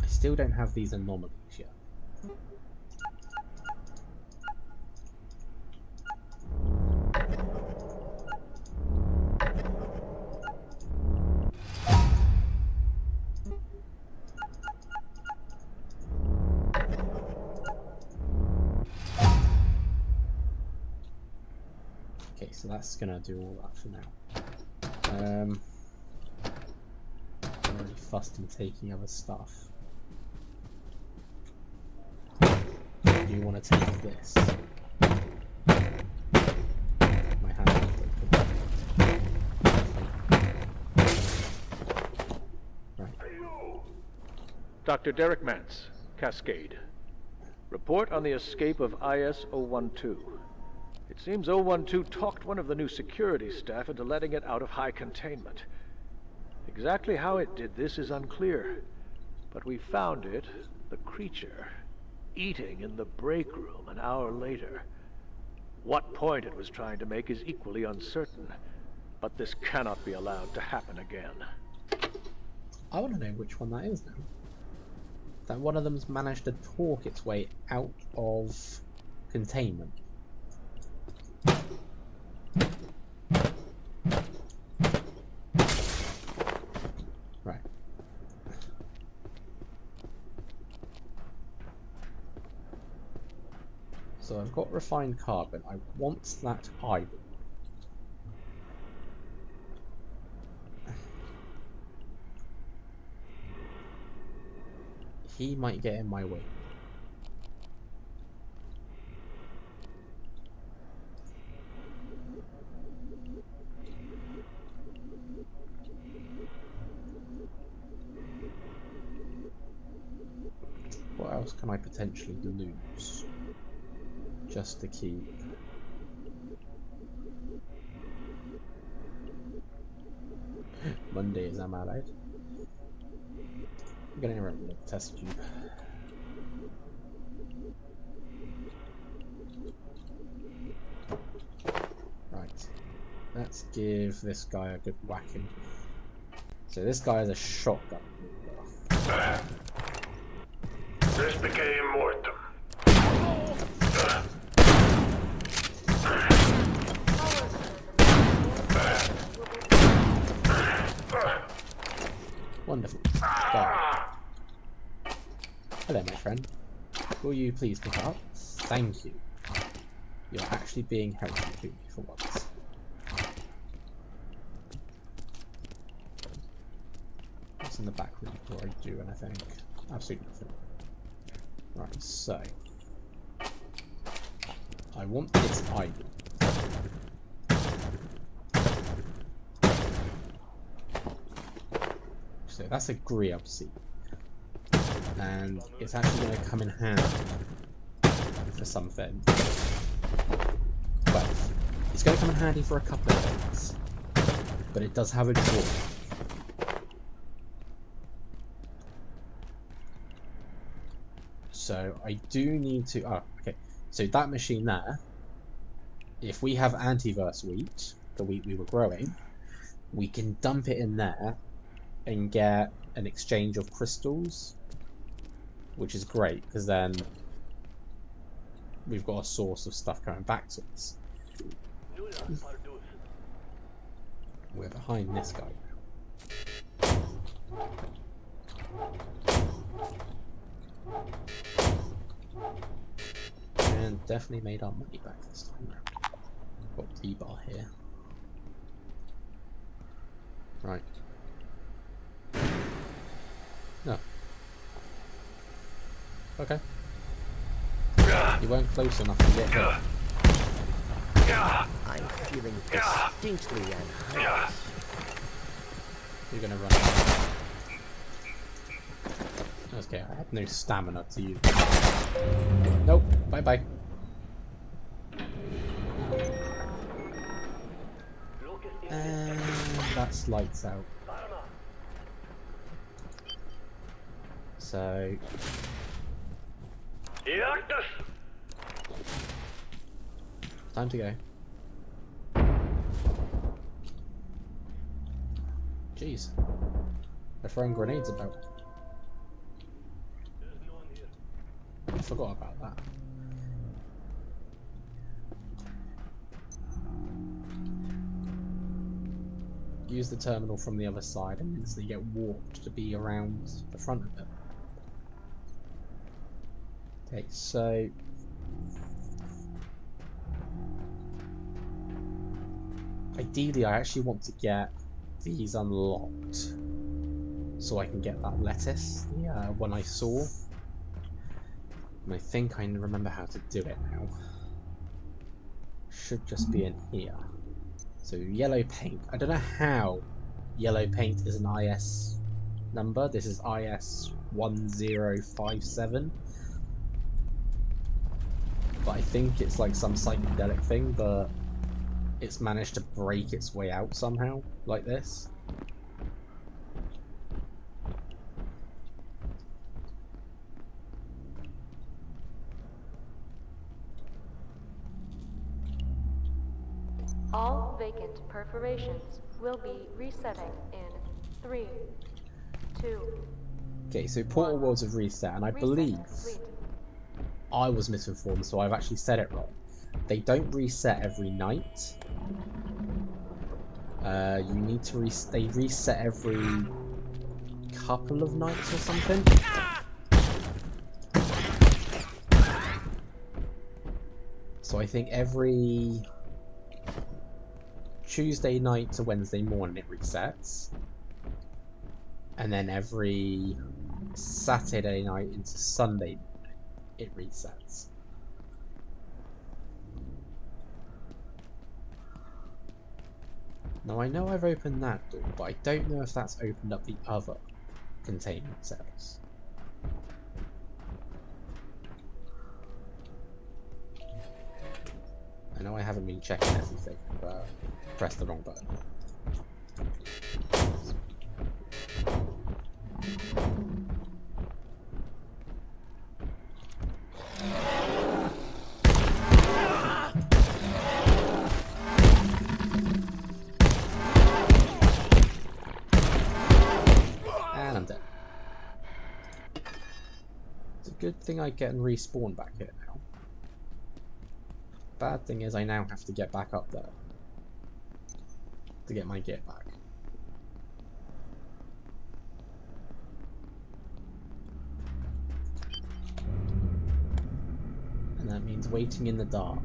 I still don't have these anomalies yet. Okay, so that's gonna do all that for now. I'm already fussed in taking other stuff. I do want to take this. My hand is open. Right. Dr. Derek Mance, Cascade. Report on the escape of IS-012. It seems 012 talked one of the new security staff into letting it out of high containment. Exactly how it did this is unclear, but we found it, the creature, eating in the break room an hour later. What point it was trying to make is equally uncertain, but this cannot be allowed to happen again. I want to know which one that is now. That one of them's managed to talk its way out of containment. I've got refined carbon. I want that iron. He might get in my way. What else can I potentially lose? Just to keep. Monday is I'm allied. I'm getting around with a test tube. Right. Let's give this guy a good whacking. So this guy has a shotgun. This became mortem. Wonderful. Go. Hello, my friend. Will you please pick up? Thank you. You're actually being helpful to me for once. What's in the back room before I do anything? Absolutely nothing. Right, so I want this item. So that's a Griab seed, and it's actually going to come in handy for something. Well, it's going to come in handy for a couple of things, but it does have a draw. So I do need to. Oh, okay. So that machine there, if we have antiverse wheat, the wheat we were growing, we can dump it in there and get an exchange of crystals, which is great because then we've got a source of stuff coming back to us. We're behind this guy now. And definitely made our money back this time round. Got rebar here. Right. No. Okay. You weren't close enough to get hit. I'm feeling distinctly anxious. You're gonna run. Okay, I had no stamina to use. Nope, bye bye. And that's lights out. So time to go. Jeez. They're throwing grenades about. I forgot about that. Use the terminal from the other side and instantly get warped to be around the front of it. Okay, so ideally I actually want to get these unlocked so I can get that lettuce, the one I saw. And I think I remember how to do it now. Should just be in here. So yellow paint. I don't know how yellow paint is an IS number. This is IS 1057. But I think it's like some psychedelic thing, but it's managed to break its way out somehow, like this. All vacant perforations will be resetting in 3, 2. Okay, so portal worlds have reset, and I believe I was misinformed, so I've actually said it wrong. They don't reset every night. You need to they reset every couple of nights or something. So I think every Tuesday night to Wednesday morning it resets. And then every Saturday night into Sunday morning it resets. Now I know I've opened that door, but I don't know if that's opened up the other containment cells. I know I haven't been checking everything, but I pressed the wrong button. And I'm dead. It's a good thing I get and respawn back here now. Bad thing is I now have to get back up there to get my gear back. And that means waiting in the dark.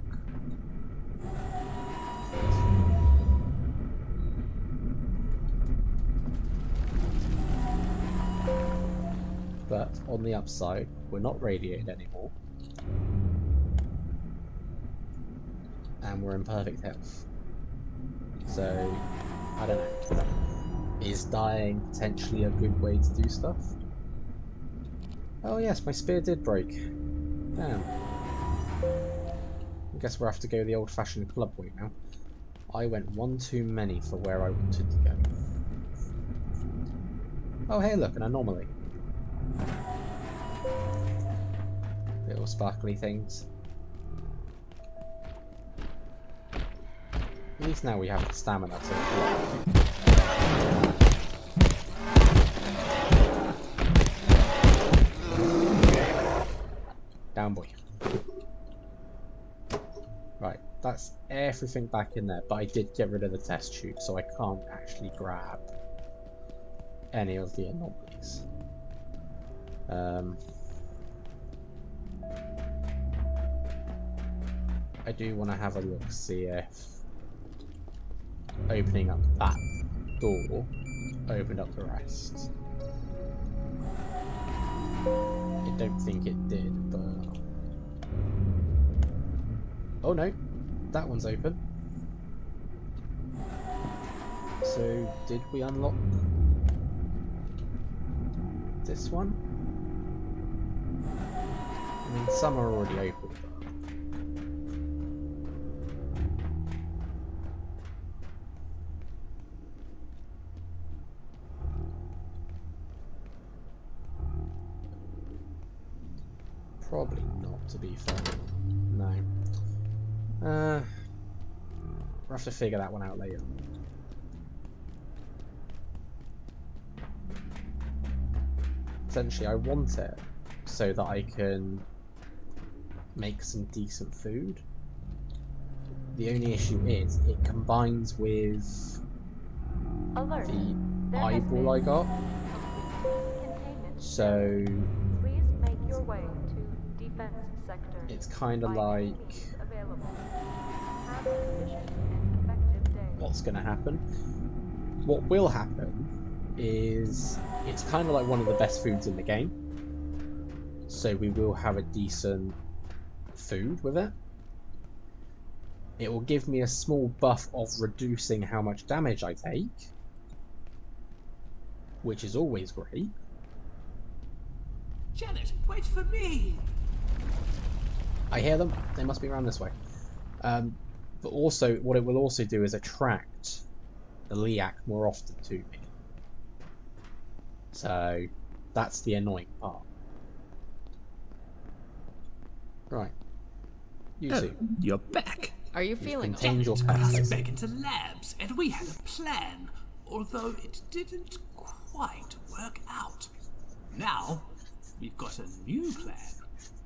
But on the upside, we're not radiated anymore. And we're in perfect health. So, I don't know. Is dying potentially a good way to do stuff? Oh yes, my spear did break. Damn. I guess we'll have to go the old-fashioned club way now. I went one too many for where I wanted to go. Oh hey look, an anomaly. Little sparkly things. At least now we have the stamina to down boy. Right, that's everything back in there, but I did get rid of the test tube, so I can't actually grab any of the anomalies. I do want to have a look, see if opening up that door opened up the rest. I don't think it did, but... Oh no, that one's open. So, did we unlock this one? I mean, some are already open. Probably not, to be fair. No. We'll have to figure that one out later. Essentially, I want it so that I can make some decent food. The only issue is it combines with Alert. the There has eyeball been I got. containment. So Please make your way to defense sector. it's kind of By any like means available. Have an efficient and effective day. what's going to happen. What will happen is it's kind of like one of the best foods in the game. So we will have a decent food with it. It will give me a small buff of reducing how much damage I take, which is always great. Janet, wait for me! I hear them. They must be around this way. But also, what it will also do is attract the Liak more often to me. So that's the annoying part. Right. You two. You're back. Are you feeling Contained your Got past, I us see. back into labs, and we had a plan, although it didn't quite work out. Now, we've got a new plan.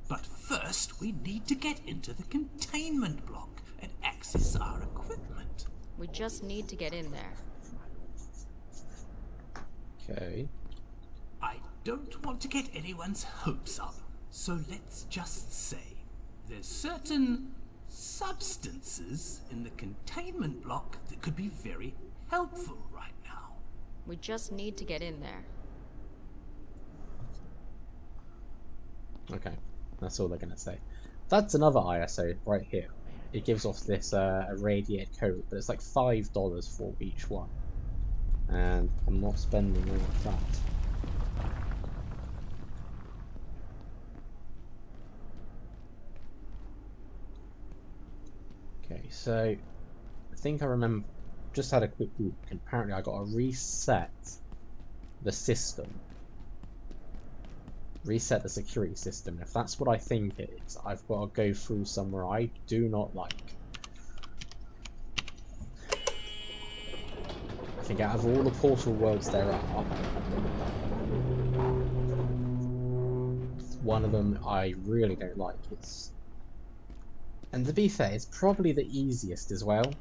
But first, we need to get into the containment block and access our equipment. We just need to get in there. Okay. I don't want to get anyone's hopes up, so let's just say there's certain substances in the containment block that could be very helpful right now. We just need to get in there. Okay, that's all they're going to say. That's another ISO right here. It gives off this irradiated code, but it's like $5 for each one. And I'm not spending all of that. Okay, so I think I remember, just had a quick look, and apparently I got to reset the system. Reset the security system. If that's what I think it is, I've got to go through somewhere I do not like. I think out of all the portal worlds there are, one of them I really don't like. And to be fair, it's probably the easiest as well.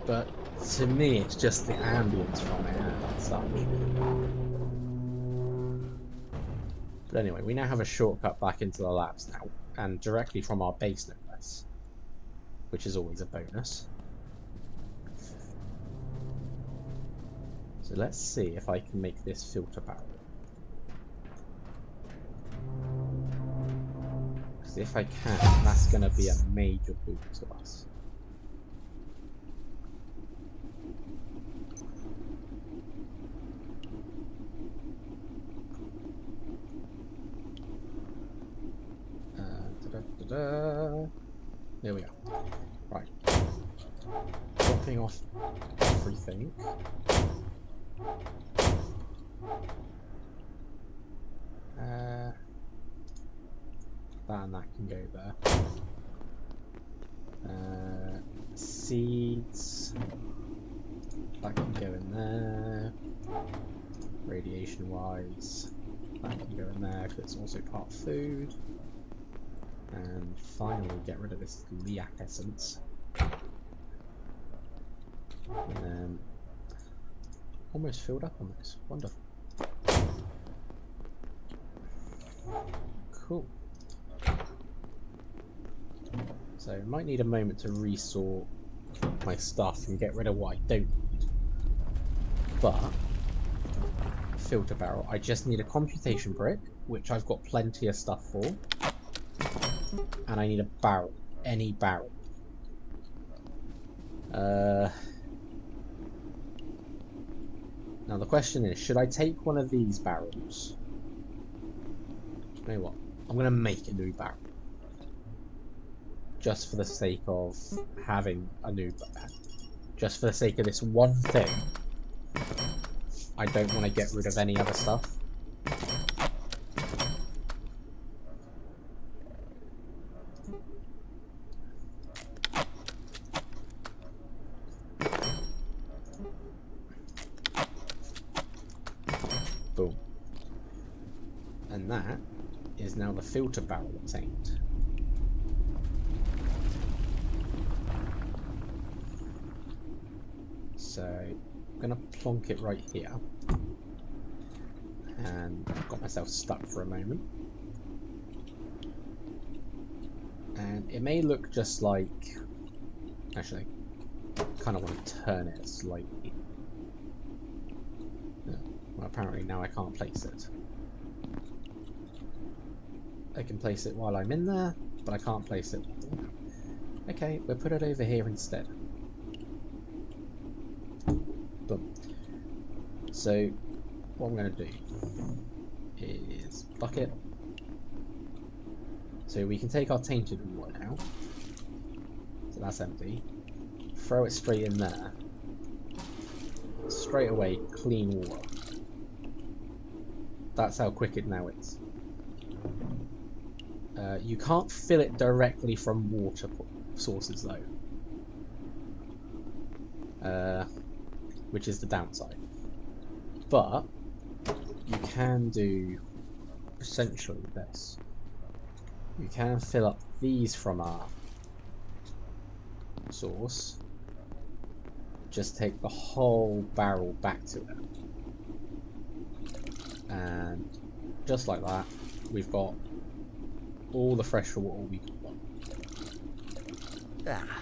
But to me, it's just the ambience from it and such. But anyway, we now have a shortcut back into the labs now, and directly from our base, no less, which is always a bonus. So let's see if I can make this filter barrel. Because if I can, that's going to be a major boon to us. There we are. Right. Dropping off everything. That and that can go there. Seeds. That can go in there. Radiation wise. That can go in there because it's also part food. And finally get rid of this Liac essence. And then almost filled up on this. Wonderful. Cool. So might need a moment to resort my stuff and get rid of what I don't need. But filter barrel, I just need a computation brick, which I've got plenty of stuff for. And I need a barrel. Any barrel. Now the question is, should I take one of these barrels? You know what? I'm going to make a new barrel. Just for the sake of having a new barrel. Just for the sake of this one thing. I don't want to get rid of any other stuff. Boom. And that is now the filter barrel obtained. So I'm gonna plonk it right here. And I've got myself stuck for a moment. And it may look just like, actually, I kind of want to turn it slightly. Well, apparently now I can't place it. I can place it while I'm in there, but I can't place it. Okay, we'll put it over here instead. Boom. So, what I'm going to do is bucket. So we can take our tainted water now. So that's empty. Throw it straight in there. Straight away, clean water. That's how quick it now is. You can't fill it directly from water sources though. Which is the downside. But you can do essentially this. You can fill up these from our source. Just take the whole barrel back to it. And just like that, we've got all the fresh water we could want. Ah,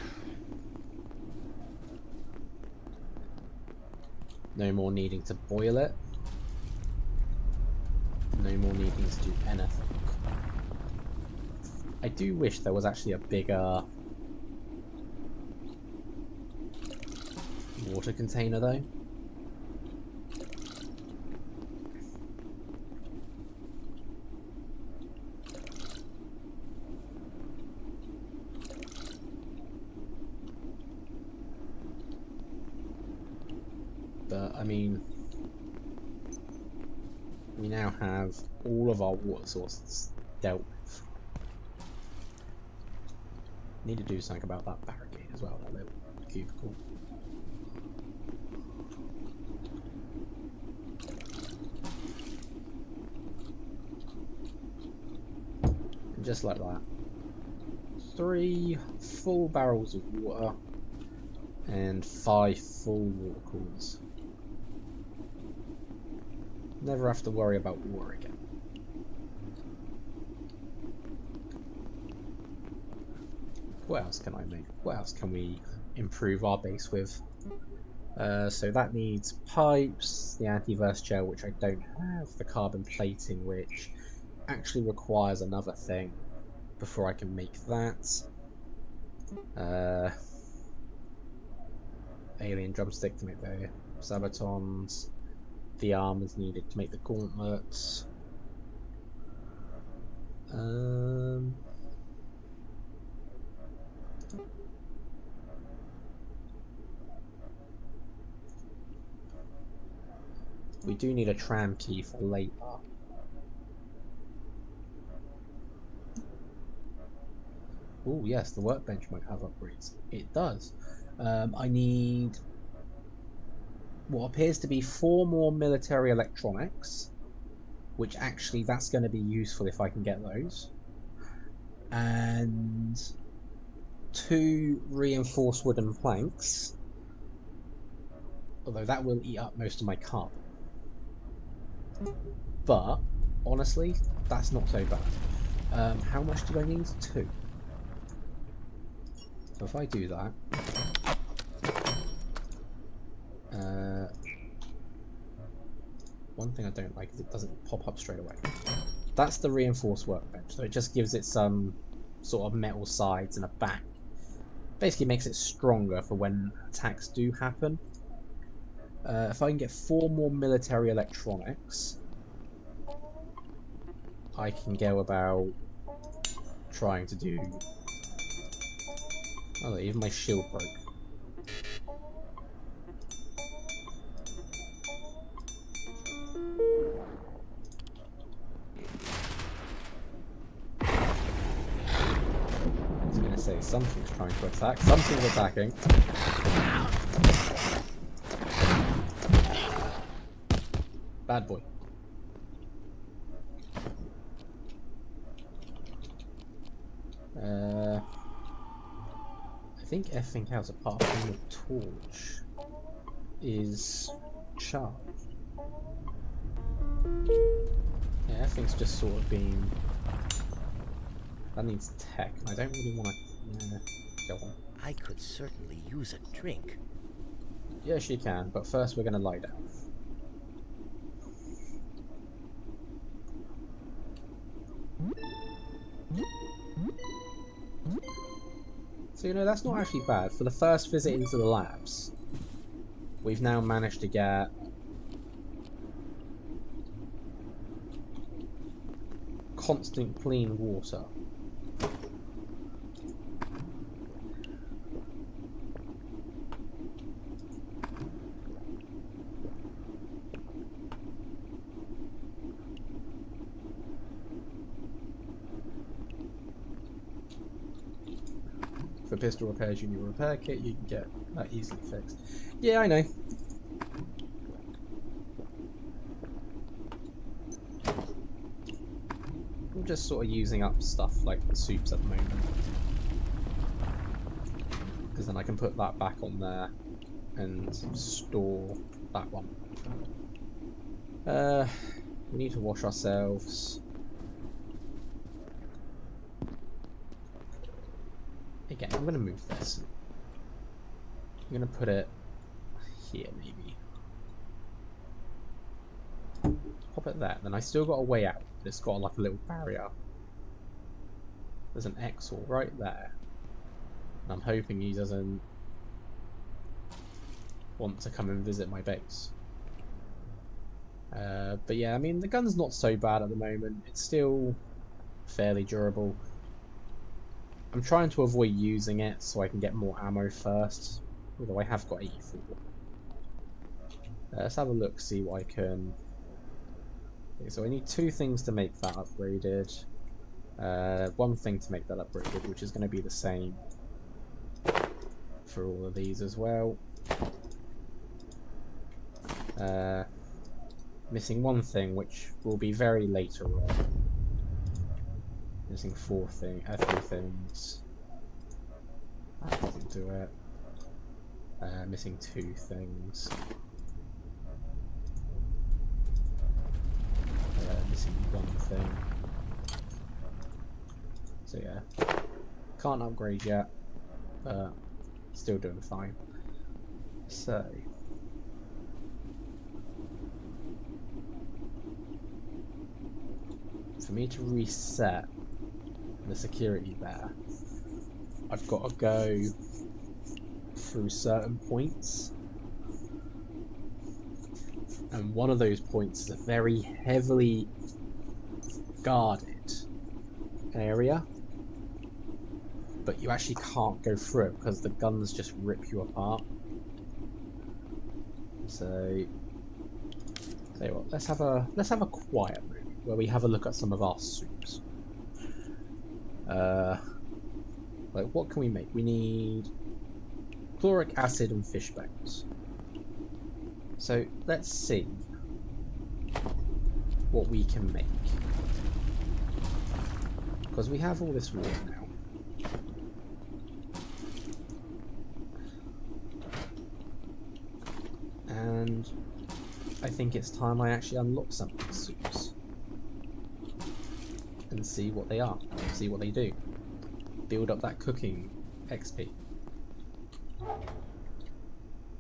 No more needing to boil it. No more needing to do anything. I do wish there was actually a bigger water container though. But I mean, we now have all of our water sources dealt with. Need to do something about that barricade as well, that little cubicle. And just like that, 3 full barrels of water and 5 full water coolers. Never have to worry about water again. What else can I make? What else can we improve our base with? So that needs pipes, the anti-verse gel, which I don't have, the carbon plating, which actually requires another thing before I can make that. Alien drumstick to make the sabatons. The armors needed to make the gauntlets. We do need a tram key for later. Oh yes, the workbench might have upgrades. It does. I need what appears to be 4 more military electronics, which actually that's going to be useful if I can get those. And 2 reinforced wooden planks, although that will eat up most of my carbon. But honestly, that's not so bad. How much do I need? 2. So if I do that, one thing I don't like is it doesn't pop up straight away. That's the reinforced workbench, so it just gives it some sort of metal sides and a back. Basically makes it stronger for when attacks do happen. If I can get 4 more military electronics, I can go about trying to do... Oh, even my shield broke. I was going to say, something's trying to attack. Something's attacking. Bad boy. I think everything else apart from the torch is charged. Yeah, everything's just sort of been... That needs tech, and I don't really want to... go on. I could certainly use a drink. Yes, you can, but first we're going to lie down. So, you know, that's not actually bad. For the first visit into the labs, we've now managed to get constant clean water. For pistol repairs, you need a repair kit. You can get that easily fixed. Yeah, I know. I'm just sort of using up stuff like the soups at the moment, because then I can put that back on there and store that one. We need to wash ourselves. again, I'm going to move this. I'm going to put it here, maybe. Pop it there. Then I still got a way out, but it's got like a little barrier. There's an exhaust right there. And I'm hoping he doesn't want to come and visit my base. But yeah, I mean, the gun's not so bad at the moment. It's still fairly durable. I'm trying to avoid using it so I can get more ammo first, although I have got 84. Let's have a look, see what I can... Okay, so I need 2 things to make that upgraded. 1 thing to make that upgraded, which is going to be the same for all of these as well. Missing 1 thing, which will be very later on. Missing 3 things. That doesn't do it. Missing 2 things. Missing 1 thing. So yeah, can't upgrade yet, but still doing fine. So for me to reset the security there, I've got to go through certain points, and one of those points is a very heavily guarded area, but you actually can't go through it because the guns just rip you apart. So tell you what, let's have a quiet room where we have a look at some of our soups. Like, what can we make? We need chloric acid and fish bones. So let's see what we can make, because we have all this water now. And I think it's time I actually unlock some of these soups and see what they are, see what they do. Build up that cooking XP.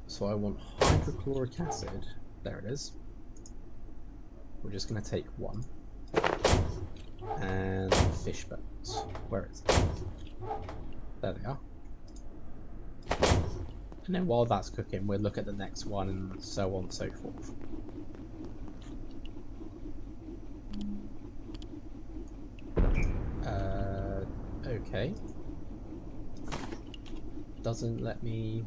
So I want hydrochloric acid. There it is. We're just going to take 1. And fish bones. Where is it? There they are. And then while that's cooking, we'll look at the next one and so on and so forth. Okay. Doesn't let me...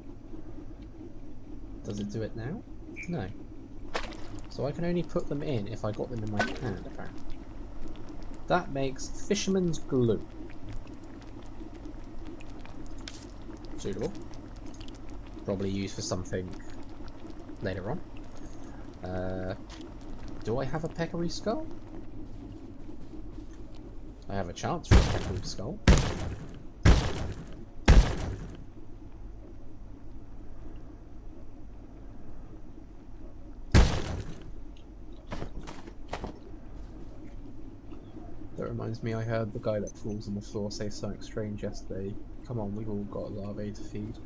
Does it do it now? No. So I can only put them in if I got them in my hand, apparently. That makes fisherman's glue. Suitable. Probably used for something later on. Do I have a peccary skull? I have a chance for a peccary skull. That reminds me, I heard the guy that falls on the floor say something strange yesterday. Come on, we've all got larvae to feed.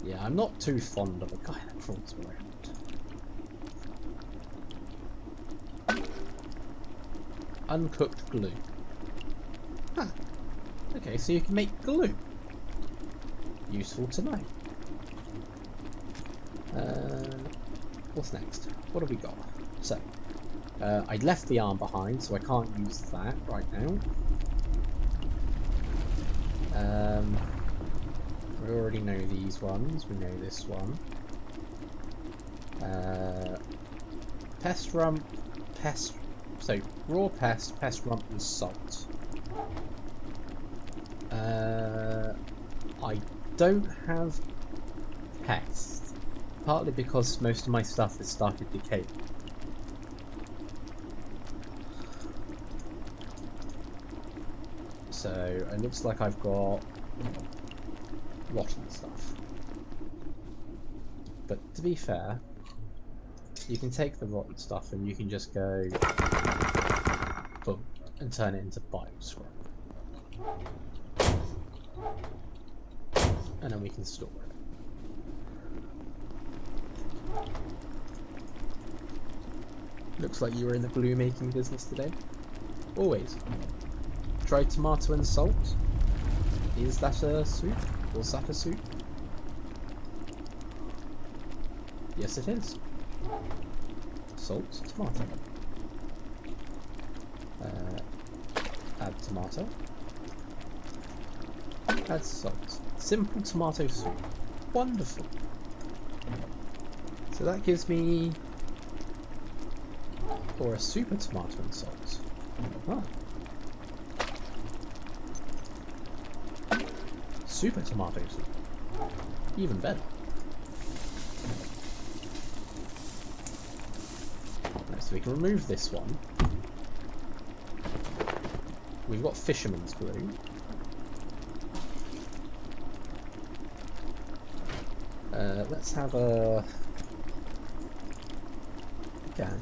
Yeah, I'm not too fond of a guy that crawls around. Uncooked glue. Huh. Okay, so you can make glue. Useful to know. What's next? What have we got? So, I left the arm behind, so I can't use that right now. We already know these ones. We know this one. Pest rump, pest. So raw pest, pest rump, and salt. I don't have pest, partly because most of my stuff has started decaying. So it looks like I've got rotten stuff. But to be fair, you can take the rotten stuff and you can just go boom and turn it into bioscrap. and then we can store it. Looks like you were in the glue making business today. Always. Try tomato and salt. Is that a soup? Was that a soup? Yes, it is. Salt, tomato. Add tomato. Add salt. Simple tomato soup. Wonderful. So that gives me... or a super tomato and salt. Oh. Super tomato soup. Even better. Right, so we can remove this one. We've got fisherman's glue. Let's have a... again.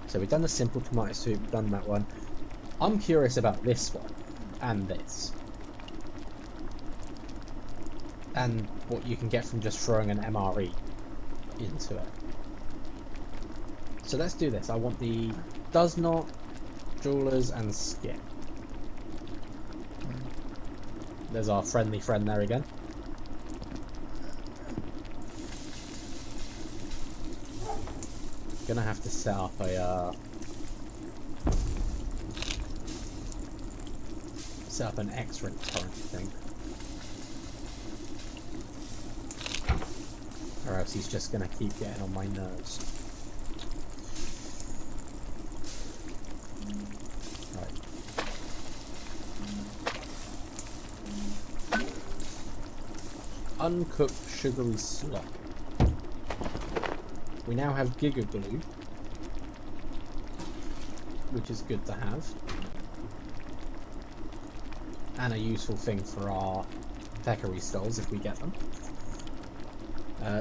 So we've done the simple tomato soup, done that one. I'm curious about this one, and this. And what you can get from just throwing an MRE into it. So let's do this. I want the does not, jewelers, and skin. There's our friendly friend there again. Gonna have to set up a set up an X-ray torrent, I think, or else he's just gonna keep getting on my nerves. Right. Uncooked sugary slop. We now have Giga Glue, which is good to have, and a useful thing for our peccary skulls if we get them.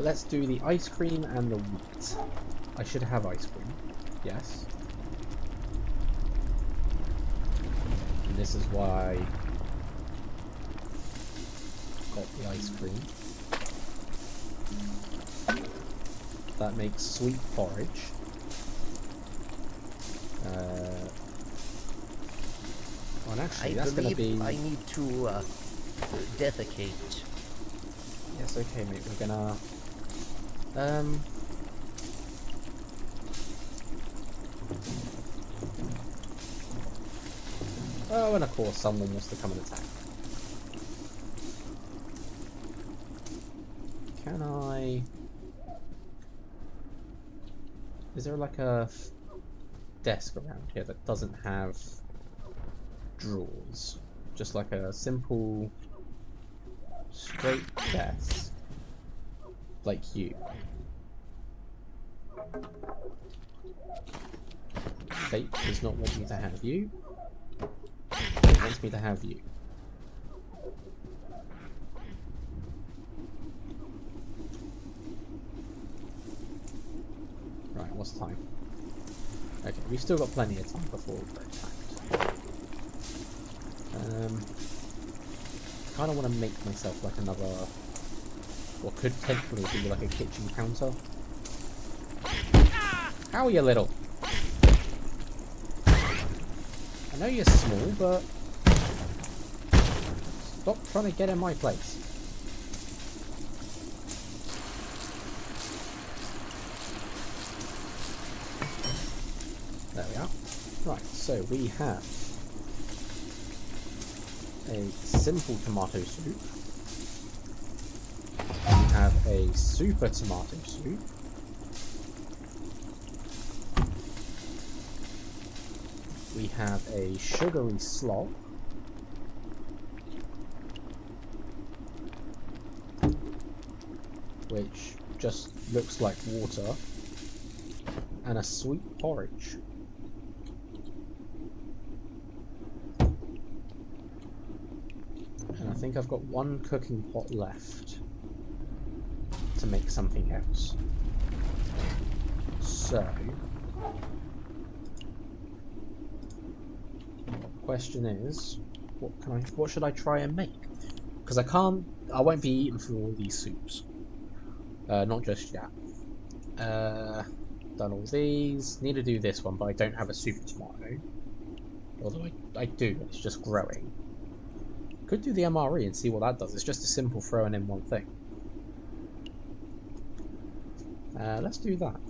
Let's do the ice cream and the wheat. I should have ice cream, yes. And this is why I got the ice cream. That makes sweet porridge. Well, actually, that's going to be... I need to defecate. Yes, okay, mate. We're gonna... Oh, and of course, someone wants to come and attack. Can I... Is there like a desk around here that doesn't have drawers? Just like a simple straight desk, like you. Fate does not want me to have you. It wants me to have you. Right, what's the time? Okay, we've still got plenty of time before we're attacked. Kind of want to make myself like another, what could potentially be like a kitchen counter. How are you, little? I know you're small, but stop trying to get in my place. There we are. Right, so we have a simple tomato soup. We have a super tomato soup. We have a sugary slop. Which just looks like water. And a sweet porridge. And I think I've got one cooking pot left to make something else. So, question is, what should I try and make? because I won't be eating through all these soups. Not just yet. Done all these. Need to do this one, but I don't have a super tomato. Although I do, it's just growing. Could do the MRE and see what that does. It's just a simple throwing in one thing. Let's do that.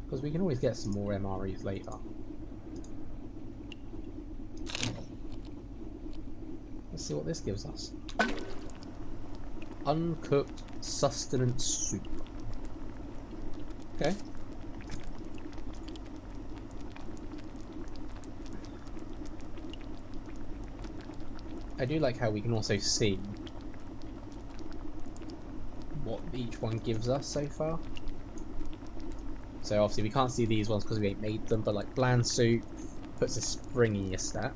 Because we can always get some more MREs later. Let's see what this gives us. Uncooked sustenance soup. Okay. I do like how we can also see what each one gives us so far. So obviously we can't see these ones because we ain't made them, but like bland soup puts a spring in your step.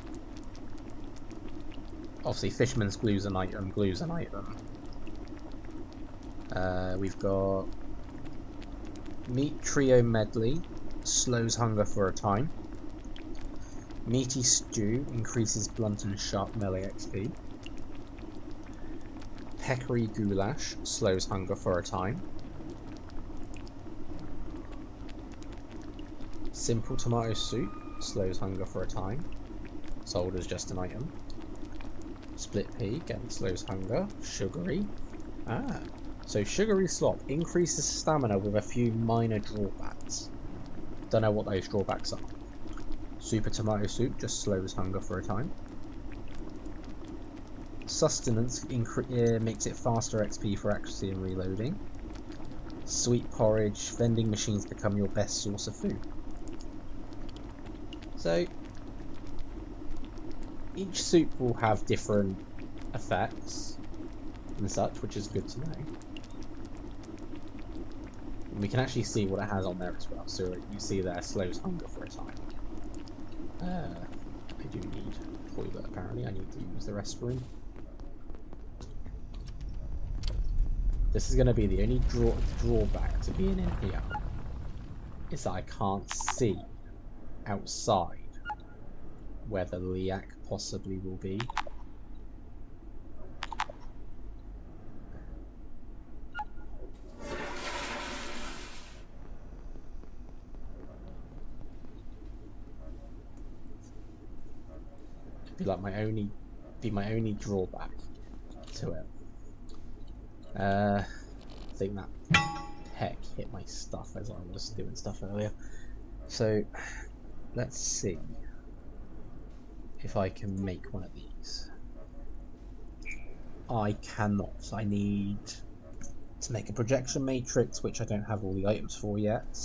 Obviously fisherman's glue's an item, glue's an item. We've got meat trio medley, slows hunger for a time. Meaty stew increases blunt and sharp melee XP. Peccary goulash slows hunger for a time. Simple tomato soup slows hunger for a time. Sold as just an item. Split pea again slows hunger. Sugary. So sugary slop increases stamina with a few minor drawbacks. Don't know what those drawbacks are. Super tomato soup just slows hunger for a time. Sustenance makes it faster XP for accuracy and reloading. Sweet porridge, vending machines become your best source of food. So each soup will have different effects and such, which is good to know. And we can actually see what it has on there as well. So you see there, slows hunger for a time. I do need toilet apparently. I need to use the restroom. This is going to be the only drawback to being in here, is that I can't see outside where the Liac possibly will be. Be my only drawback to it. I think that peck hit my stuff as I was doing stuff earlier. So let's see if I can make one of these. I cannot. I need to make a projection matrix, which I don't have all the items for yet.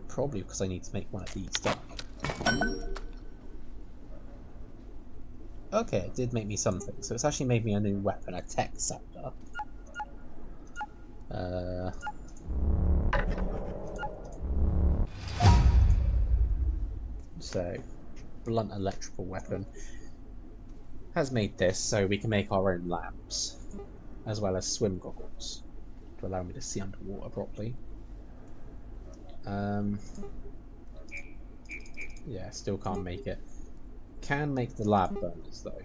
Probably because I need to make one of these done. Okay, it did make me something. So it's actually made me a new weapon, a tech scepter. So, blunt electrical weapon. Has made this so we can make our own lamps, as well as swim goggles to allow me to see underwater properly. Yeah, still can't make it. Can make the lab burners though.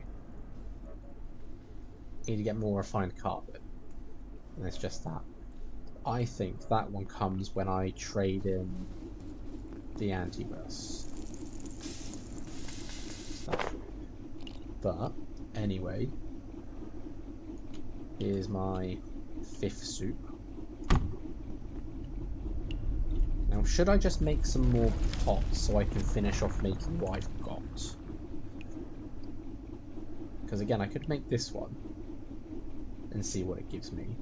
Need to get more refined carbon, and it's just that. I think that one comes when I trade in the antivirus stuff. But anyway, here's my 5th soup. Now, should I just make some more pots so I can finish off making what I've got? Because again, I could make this one and see what it gives me.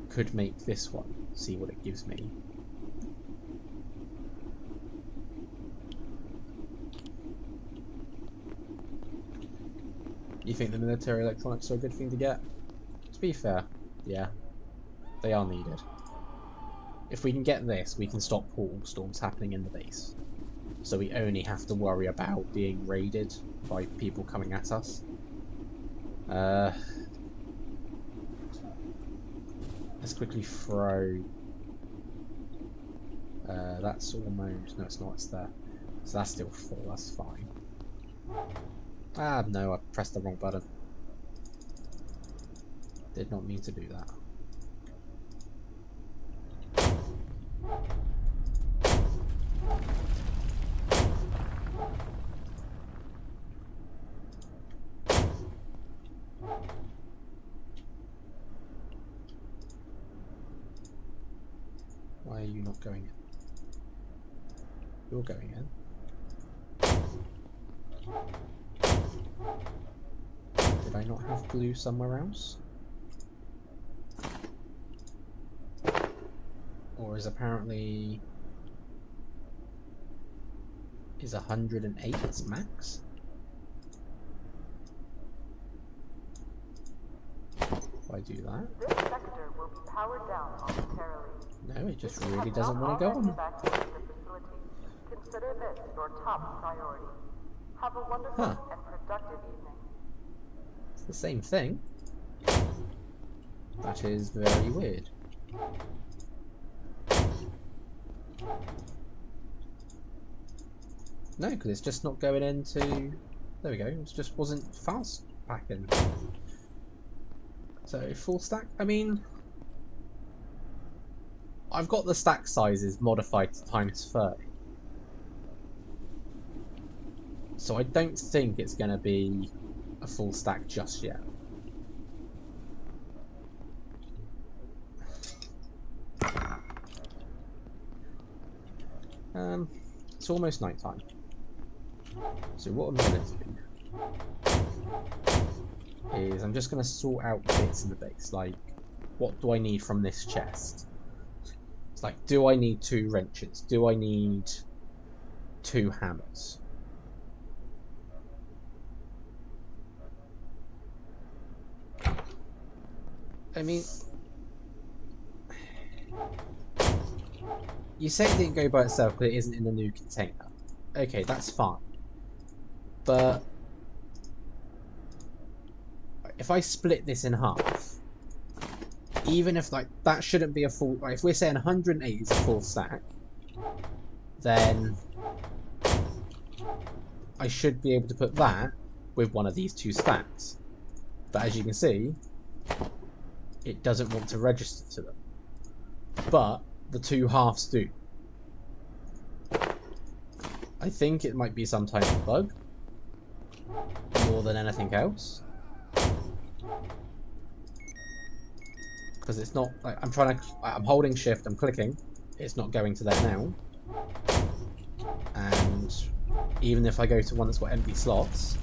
Could make this one, see what it gives me. You think the military electronics are a good thing to get? To be fair, yeah, they are needed. If we can get this, we can stop portal storms happening in the base. So we only have to worry about being raided by people coming at us. Let's quickly throw... that's almost... No, it's not. It's there. So that's still full. That's fine. Ah, no, I pressed the wrong button. Did not mean to do that. Why are you not going in? You're going in. Did I not have glue somewhere else? Or is apparently... Is 108 its max? If I do that... This sector will be powered down momentarily. No, it just If you really have doesn't not want to go already on. evacuated the facility, consider this your top priority. Have a wonderful Huh. and productive evening. It's the same thing. That is very weird. No, because it's just not going into... There we go, it just wasn't fast packing. So, full stack? I mean... I've got the stack sizes modified to ×30. So I don't think it's going to be a full stack just yet. It's almost night time. So what I'm going to do is I'm just going to sort out bits in the base. Like, what do I need from this chest? It's like, do I need 2 wrenches? Do I need 2 hammers? I mean, you say it didn't go by itself, but it isn't in the new container. Okay, that's fine. But if I split this in half, even if like that shouldn't be a full, like, if we're saying 108 is a full stack, then I should be able to put that with one of these 2 stacks. But as you can see, it doesn't want to register to them. But the 2 halves do. I think it might be some type of bug more than anything else. Because it's not like I'm holding shift, I'm clicking, it's not going to there now. And even if I go to one that's got empty slots,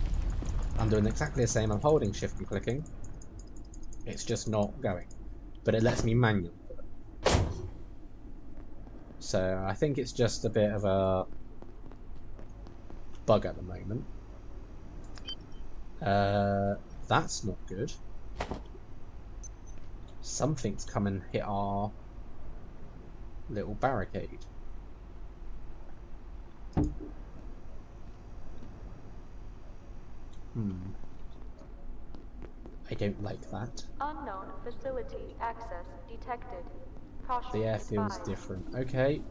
I'm doing exactly the same, I'm holding shift and clicking, it's just not going. But it lets me manually do it. So I think it's just a bit of a bug at the moment. That's not good. Something's come and hit our little barricade. I don't like that. Unknown facility access detected. Caution The air feels advised. different. Okay.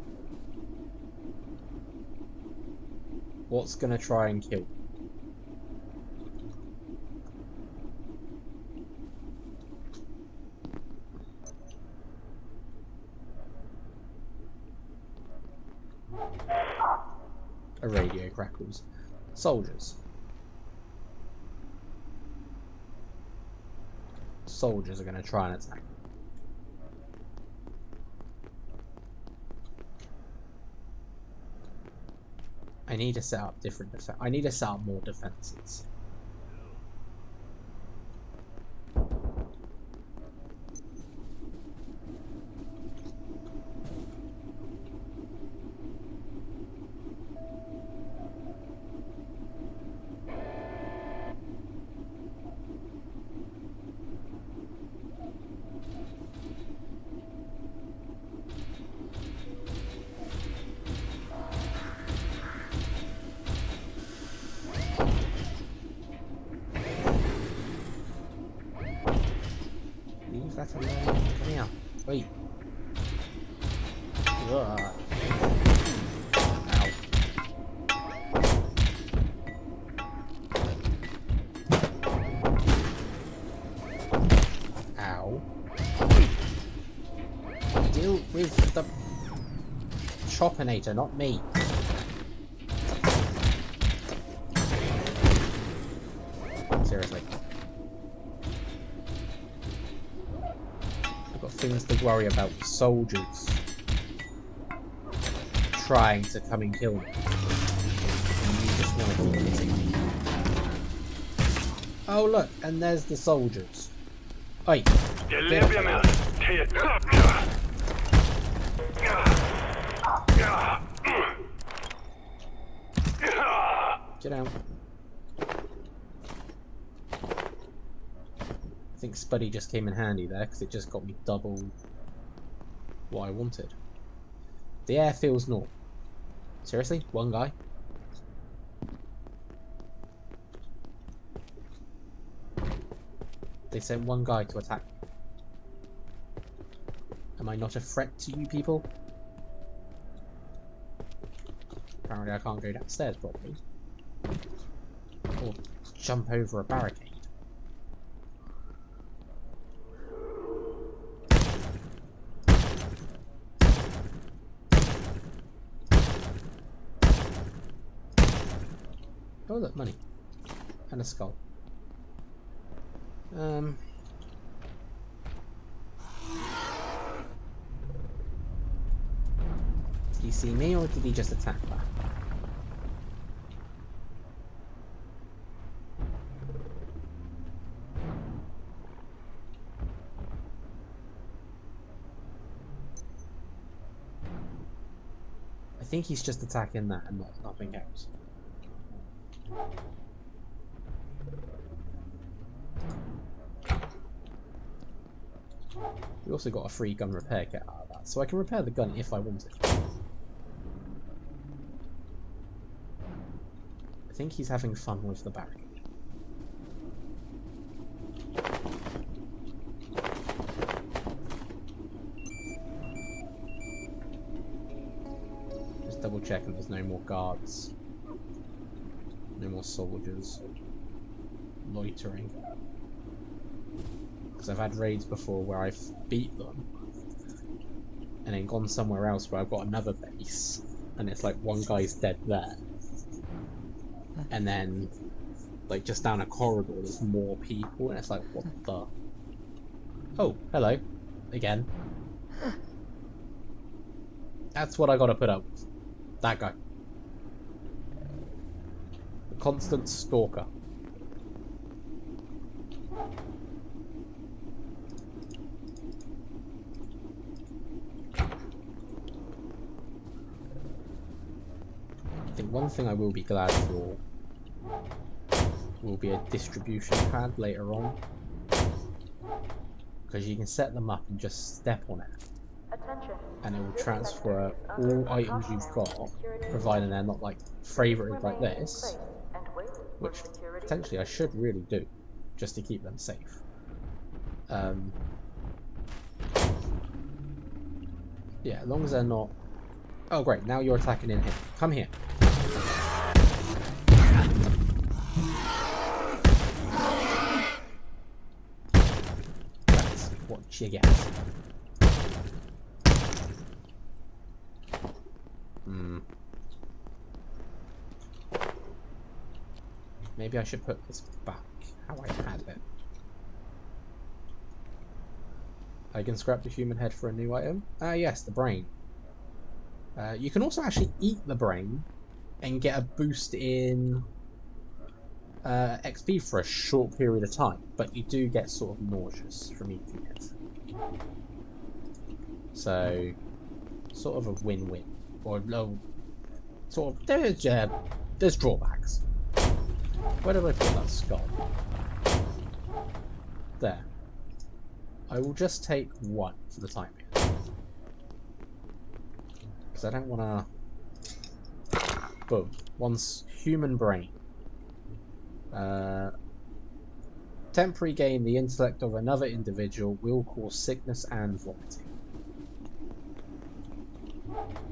What's gonna try and kill? A radio crackles. Soldiers. Soldiers are going to try and attack. I need to set up different defense. I need to set up more defenses. Leave that alone. Come here. Wait. Ugh. Ow. now. Deal with the Choppinator, not me. Seriously. I've got things to worry about. Soldiers trying to come and kill me. And you just want to keep hitting me. Oh look, and there's the soldiers. Oi! Get out. I think Spuddy just came in handy there, because it just got me double what I wanted. The air feels normal. Seriously? One guy? They sent one guy to attack me. Am I not a threat to you people? Apparently I can't go downstairs properly. Or jump over a barricade. Oh look, money. And a skull. Did he see me or did he just attack that? I think he's just attacking that and nothing else. We also got a free gun repair kit out of that, so I can repair the gun if I wanted. I think he's having fun with the barricade. Just double checking there's no more guards. No more soldiers loitering. Because I've had raids before where I've beat them and then gone somewhere else where I've got another base and it's like one guy's dead there. And then like just down a corridor there's more people and it's like what the... Oh, hello. Again. That's what I gotta put up with. That guy. The constant stalker. I think one thing I will be glad for will be a distribution pad later on, because you can set them up and just step on it and it will transfer all items you've got, providing they're not like favorited like this, which potentially I should really do just to keep them safe. Yeah, as long as they're not... Oh great, now you're attacking in here. Come here. That's what you get. Maybe I should put this back how I had it. I can scrap the human head for a new item. Yes, the brain. You can also actually eat the brain and get a boost in XP for a short period of time, but you do get sort of nauseous from eating it. So, sort of a win-win, or no, sort of there's drawbacks. Where did I put that skull? There. I will just take one for the time being, because I don't want to. Boom. One's human brain. Temporary gain the intellect of another individual will cause sickness and vomiting.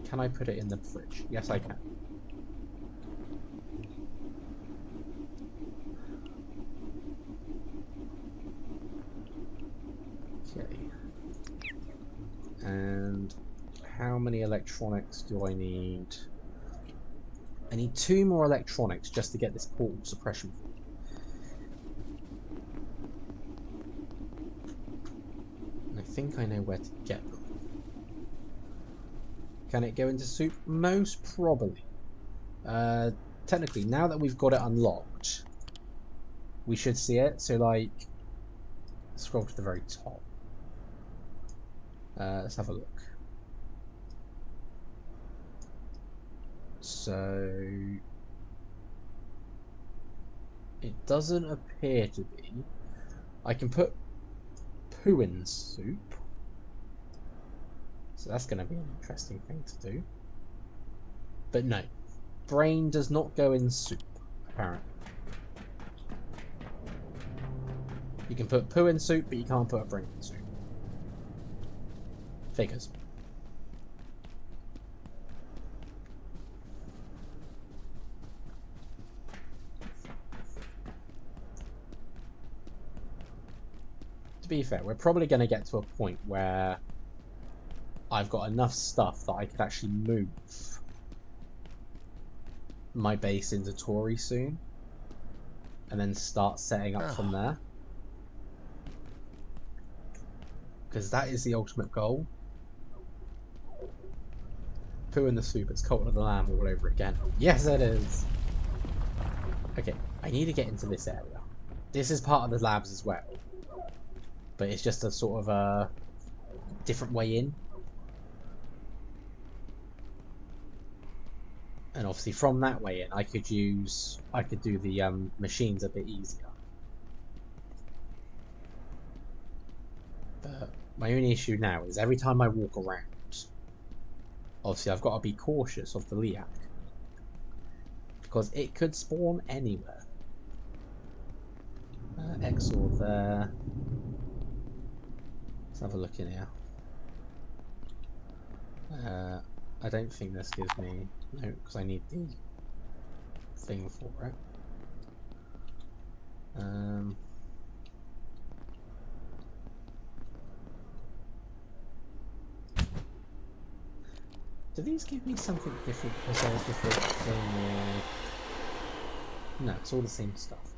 Can I put it in the fridge? Yes, I can. Okay. And how many electronics do I need? I need 2 more electronics just to get this portal suppression. And I think I know where to get them. Can it go into soup? Most probably. Technically, now that we've got it unlocked, we should see it. So, like, scroll to the very top. Let's have a look. So, it doesn't appear to be. I can put poo in soup. So that's going to be an interesting thing to do. But no, brain does not go in soup, apparently. You can put poo in soup, but you can't put a brain in soup. Figures. To be fair, we're probably going to get to a point where I've got enough stuff that I could actually move my base into Tori soon, and then start setting up from there. Because that is the ultimate goal. Poo in the soup, it's Cult of the Lamb all over again. Yes, it is! Okay, I need to get into this area. This is part of the labs as well. But it's just a sort of a different way in. And obviously from that way in, I could do the machines a bit easier. But my only issue now is every time I walk around, obviously I've got to be cautious of the Liak. Because it could spawn anywhere. Exor there. Let's have a look in here. I don't think this gives me... No, because I need the thing for it. Do these give me something different because they're a different thing, or... No, it's all the same stuff.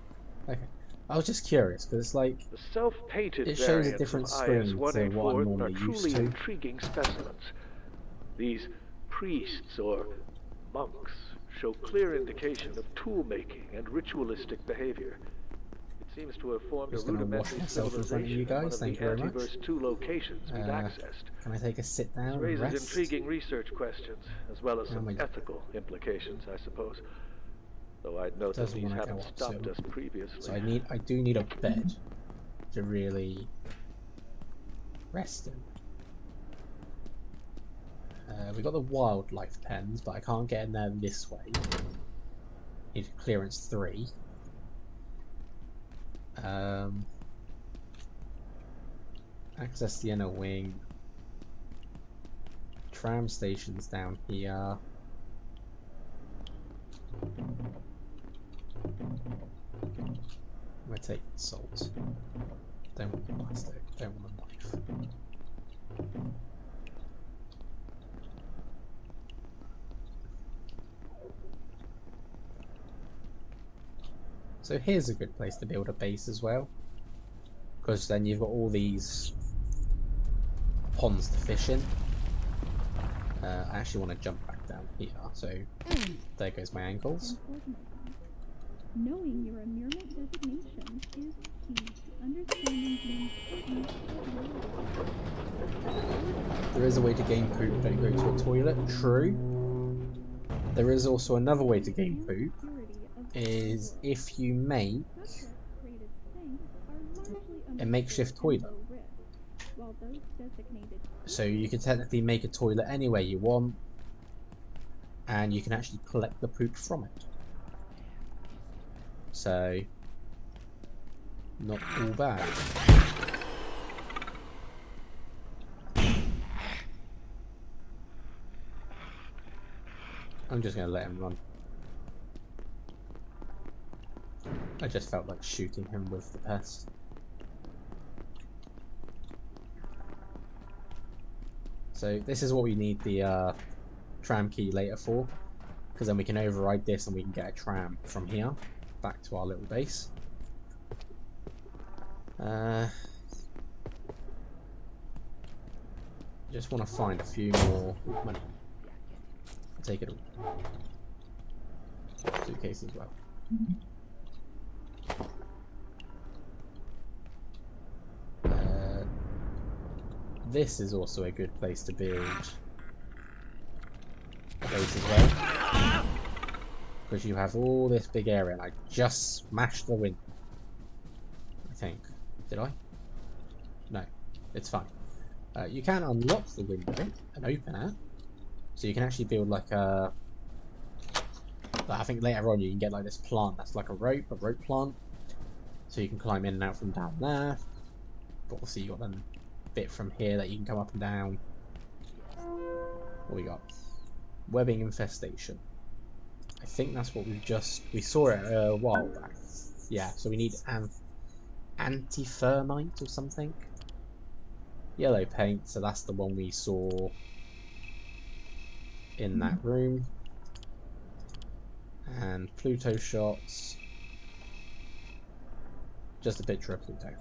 Okay. I was just curious, because it's like... The self-painted it shows a variants different of screen to what I'm IS-184 are normally used truly to. intriguing specimens. These priests or monks show clear indication of tool-making and ritualistic behavior. It seems to have formed a Just gonna wash rudimentary myself in front of you civilization in one guys, of thank the you very much. Antiverse 2 locations we'd accessed. Can I take a sit This down and raises rest? intriguing research questions, as well as How some am I- ethical implications, I suppose. Though I'd note that Doesn't these want to go haven't up, stopped so... us previously. So I do need a bed to really rest in. We got the wildlife pens, but I can't get in there this way. Need clearance 3. Access the inner wing. Tram station's down here. I'm gonna take salt. Don't want the plastic. Don't want a knife. So here's a good place to build a base as well, because then you've got all these ponds to fish in. I actually want to jump back down here, so there goes my ankles. Knowing your immurement designation is key to understanding the importance of There is a way to gain poop, don't go to a toilet, true. There is also another way to gain poop, is if you make a makeshift toilet. So you can technically make a toilet anywhere you want, and you can actually collect the poop from it. So, not all bad. I'm just going to let him run. I just felt like shooting him with the pest. So this is what we need the tram key later for, because then we can override this and we can get a tram from here back to our little base. Just want to find a few more money. I'll take it all. Suitcase as well. This is also a good place to build a base as well, because you have all this big area, and I just smashed the window. I think. Did I? No, it's fine. You can unlock the window and open it, so you can actually build like a. I think later on you can get like this plant that's like a rope plant, so you can climb in and out from down there. But obviously you got then bit from here that you can come up and down. What we got? Webbing infestation. I think that's what we saw it a while back. Yeah, so we need anti-thermite or something. Yellow paint, so that's the one we saw in that room. And Pluto shots. Just a picture of Pluto.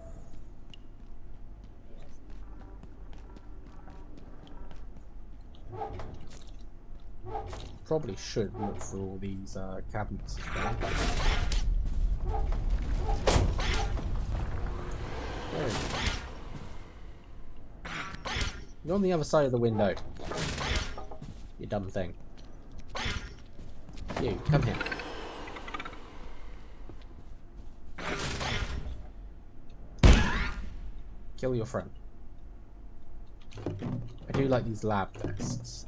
Probably should look for all these cabinets as well. There we go. You're on the other side of the window. You dumb thing. You, come here. Kill your friend. I do like these lab desks.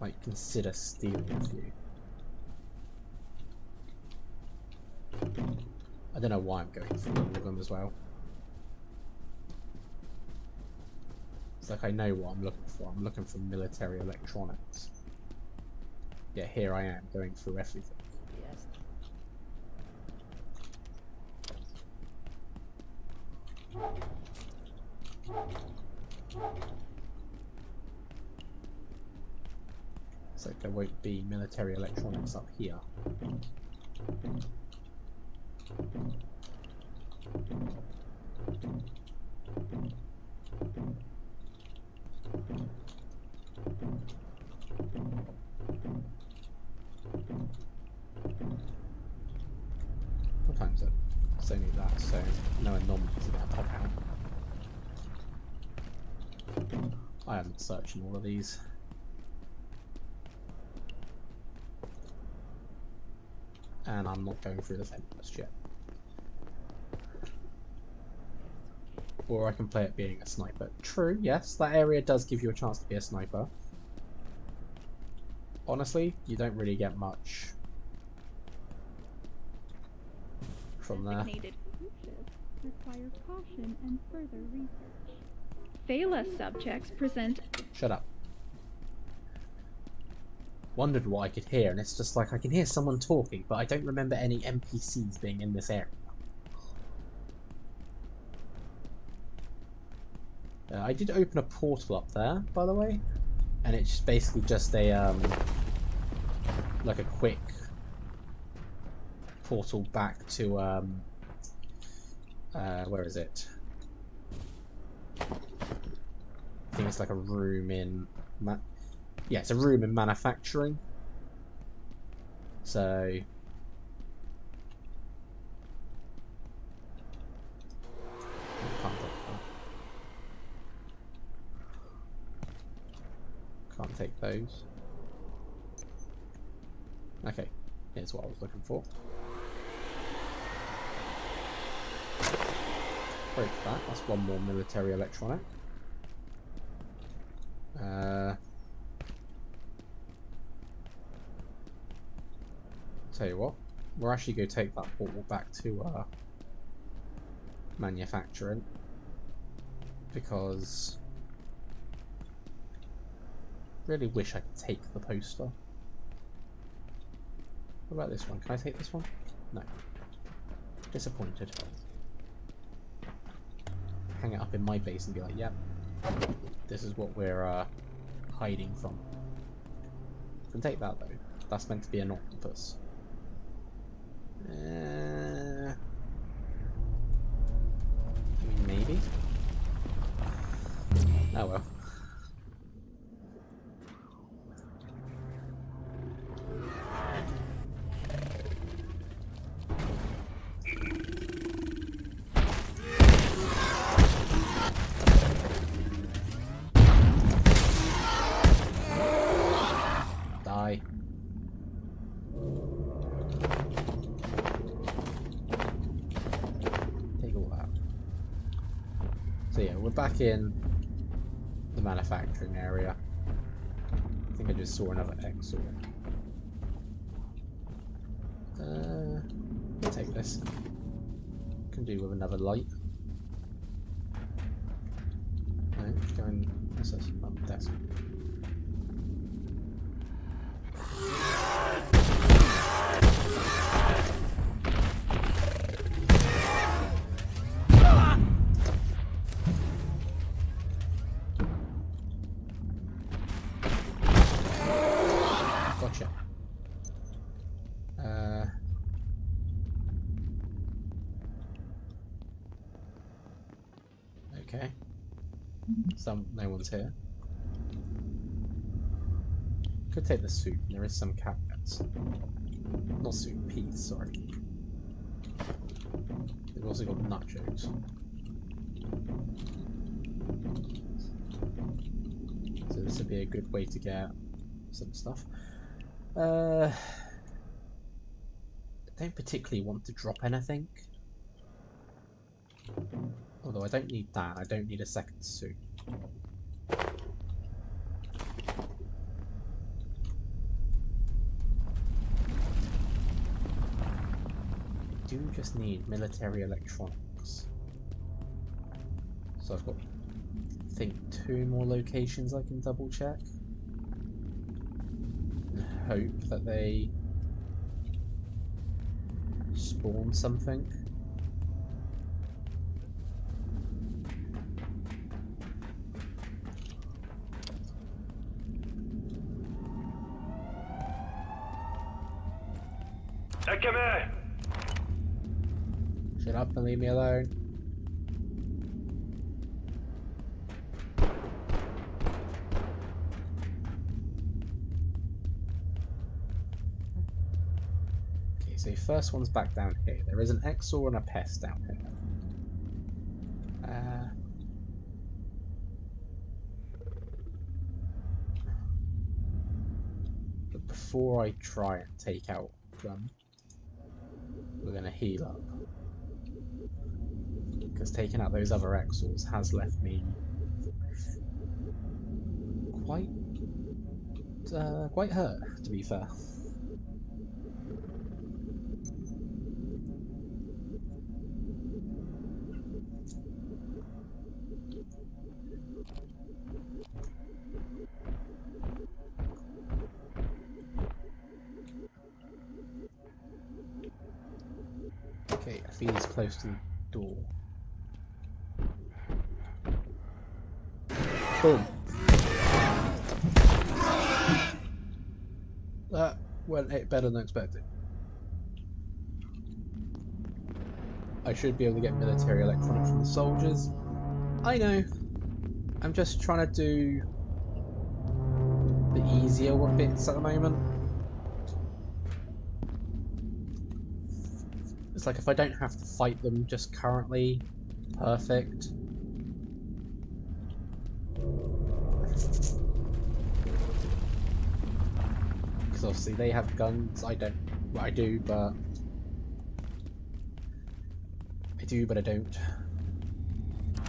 Might consider stealing a few. I don't know why I'm going for all of them as well. It's like I know what I'm looking for. I'm looking for military electronics. Yeah, here I am going through everything. So there won't be military electronics up here. What time is it? It's only that, so no anomalies are going to pop out. I haven't searched in all of these. And I'm not going through the fence just yet. Or I can play it being a sniper. True, yes, that area does give you a chance to be a sniper. Honestly, you don't really get much from there. Designated cruise ships require caution and further research. Phala subjects present. Shut up. Wondered what I could hear, and it's just like I can hear someone talking, but I don't remember any NPCs being in this area. I did open a portal up there, by the way, and it's basically just a like a quick portal back to where is it? I think it's like a room in yeah, it's a room in manufacturing. So can't take those. Okay, here's what I was looking for. Break that. That's one more military electronic. Tell you what, we're actually going to take that portal back to manufacturing, because I really wish I could take the poster. What about this one? Can I take this one? No. Disappointed. hang it up in my base and be like, yep, this is what we're hiding from. Can take that though. That's meant to be an octopus. Maybe? Oh well. Die. Take all that. So yeah, we're back in the manufacturing area. I think I just saw another Exor. I'll take this. Can do with another light. No, go and access my desk. Gotcha. Okay. No one's here. Could take the soup. There is some cabinets. Not soup, peas. Sorry. They've also got nachos. So this would be a good way to get some stuff. I don't particularly want to drop anything. Although I don't need that. I don't need a second suit. I do just need military electronics. So I've got, I think, 2 more locations I can double check. And hope that they spawn something. Come here! Shut up and leave me alone. Okay, so first one's back down here. There is an Exor and a pest down here. But before I try and take out them, we're going to heal up. Because taking out those other Exors has left me quite hurt, to be fair. Okay, I feel he's close to the door. Boom. That went better than expected. I should be able to get military electronics from the soldiers. I know. I'm just trying to do the easier bits at the moment. It's like if I don't have to fight them just currently, perfect. Because obviously they have guns, I don't. Well, I do, but I don't.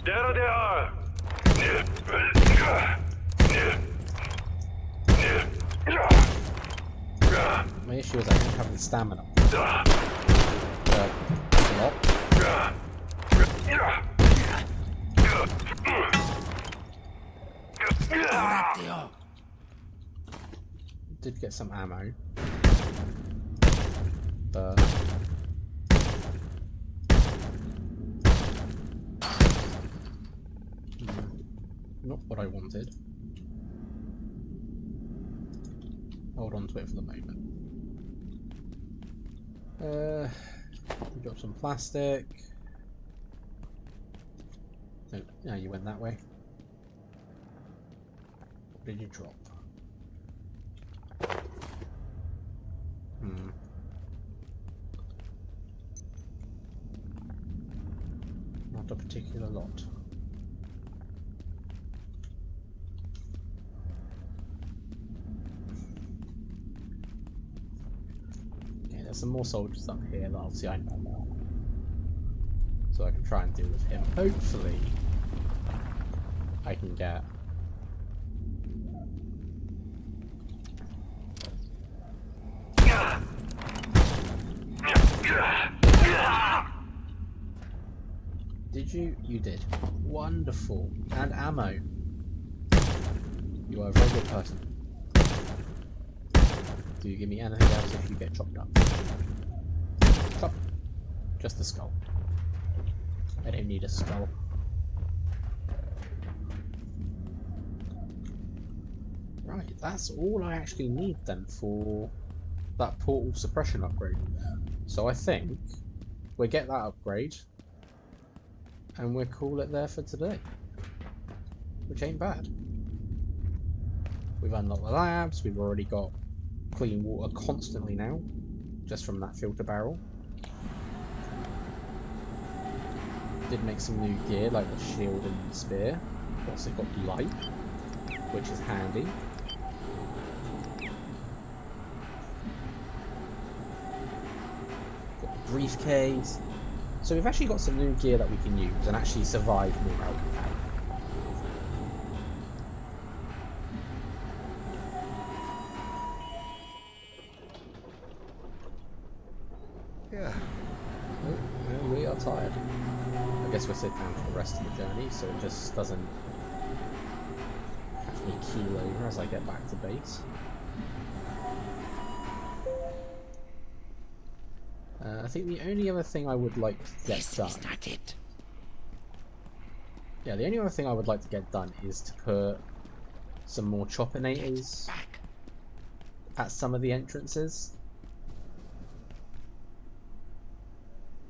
There they are! My issue is I don't have the stamina. Did get some ammo, but Not what I wanted. Hold on to it for the moment. We got some plastic. No, you went that way. What did you drop? Not a particular lot. Okay, there's some more soldiers up here that obviously I know about. So I can try and deal with him. Hopefully, I can get... Did you? You did. Wonderful. And ammo. You are a very good person. Do you give me anything else if you get chopped up? Chop. Just the skull. I don't need a skull. Right, that's all I actually need then for that portal suppression upgrade. So I think we'll get that upgrade and we'll call it there for today. Which ain't bad. We've unlocked the labs, we've already got clean water constantly now, just from that filter barrel. Did make some new gear like the shield and the spear. Also got light, which is handy. Got the briefcase. So we've actually got some new gear that we can use and actually survive more out of that. Yeah. Oh, we are tired. I guess we'll sit down for the rest of the journey so it just doesn't have me keel over as I get back to base. I think the only other thing I would like to get done... This is not it. Yeah, the only other thing I would like to get done is to put some more choppinators at some of the entrances.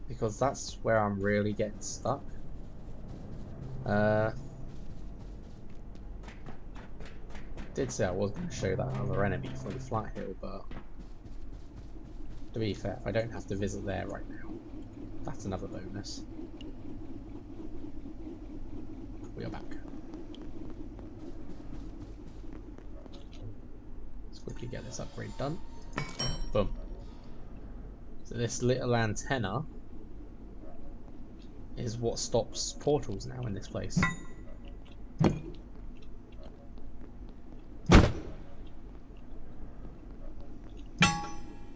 Because that's where I'm really getting stuck. Did say I was going to show that other enemy from the flat hill, but to be fair, if I don't have to visit there right now, that's another bonus. We are back. Let's quickly get this upgrade done. Boom. So this little antenna is what stops portals now in this place.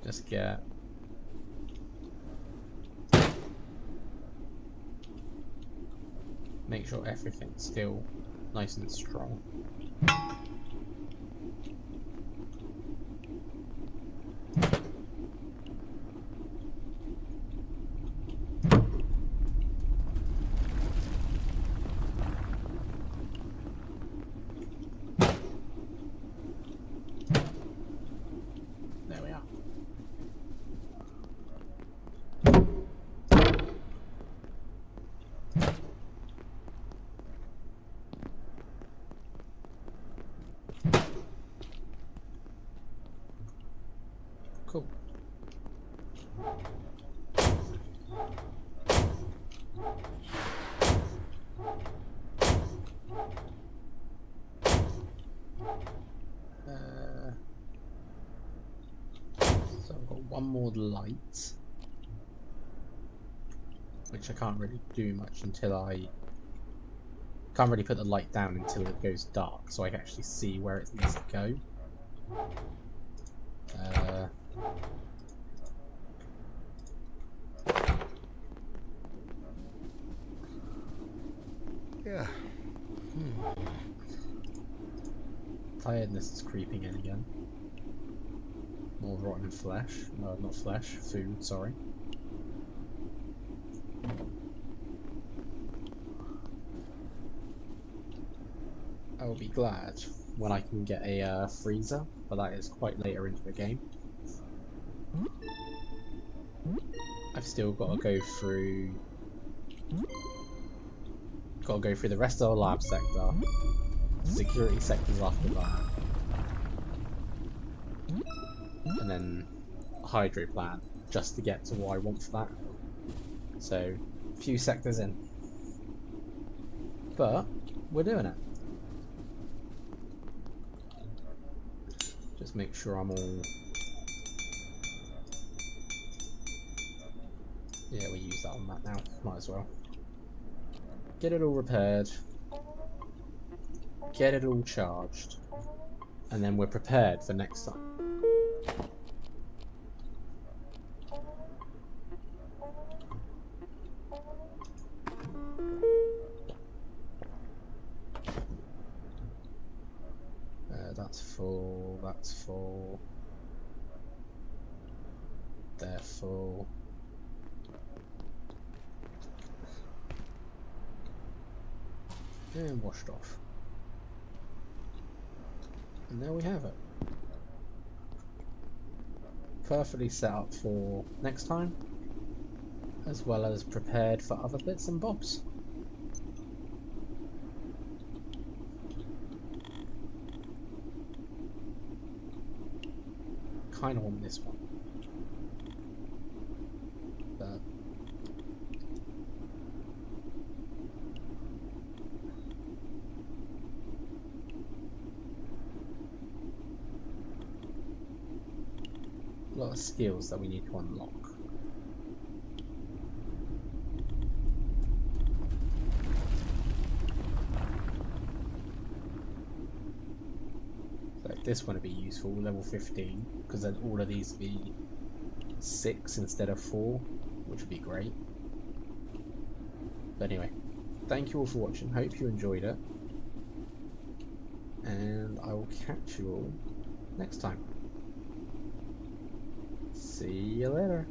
Just get... Make sure everything's still nice and strong. Cool. So I've got one more light, which I can't really do much until I can't really put the light down until it goes dark, so I can actually see where it needs to go. Yeah. Tiredness is creeping in again. More rotten flesh. No, not flesh. Food, sorry. I'll be glad when I can get a freezer, but that is quite later into the game. I've still got to go through the rest of the lab sector, security sectors after that, and then a hydro plant just to get to what I want for that. So, a few sectors in, but we're doing it. Just make sure I'm all... Yeah, we use that on that now. Might as well. Get it all repaired. Get it all charged. And then we're prepared for next time. That's full, that's full. They're full. And washed off. And there we have it. Perfectly set up for next time, as well as prepared for other bits and bobs. Kind of want this one, but a lot of skills that we need to unlock. So this one would be useful, level 15, because then all of these would be 6 instead of 4, which would be great. But anyway, thank you all for watching, hope you enjoyed it, and I will catch you all next time. See you later.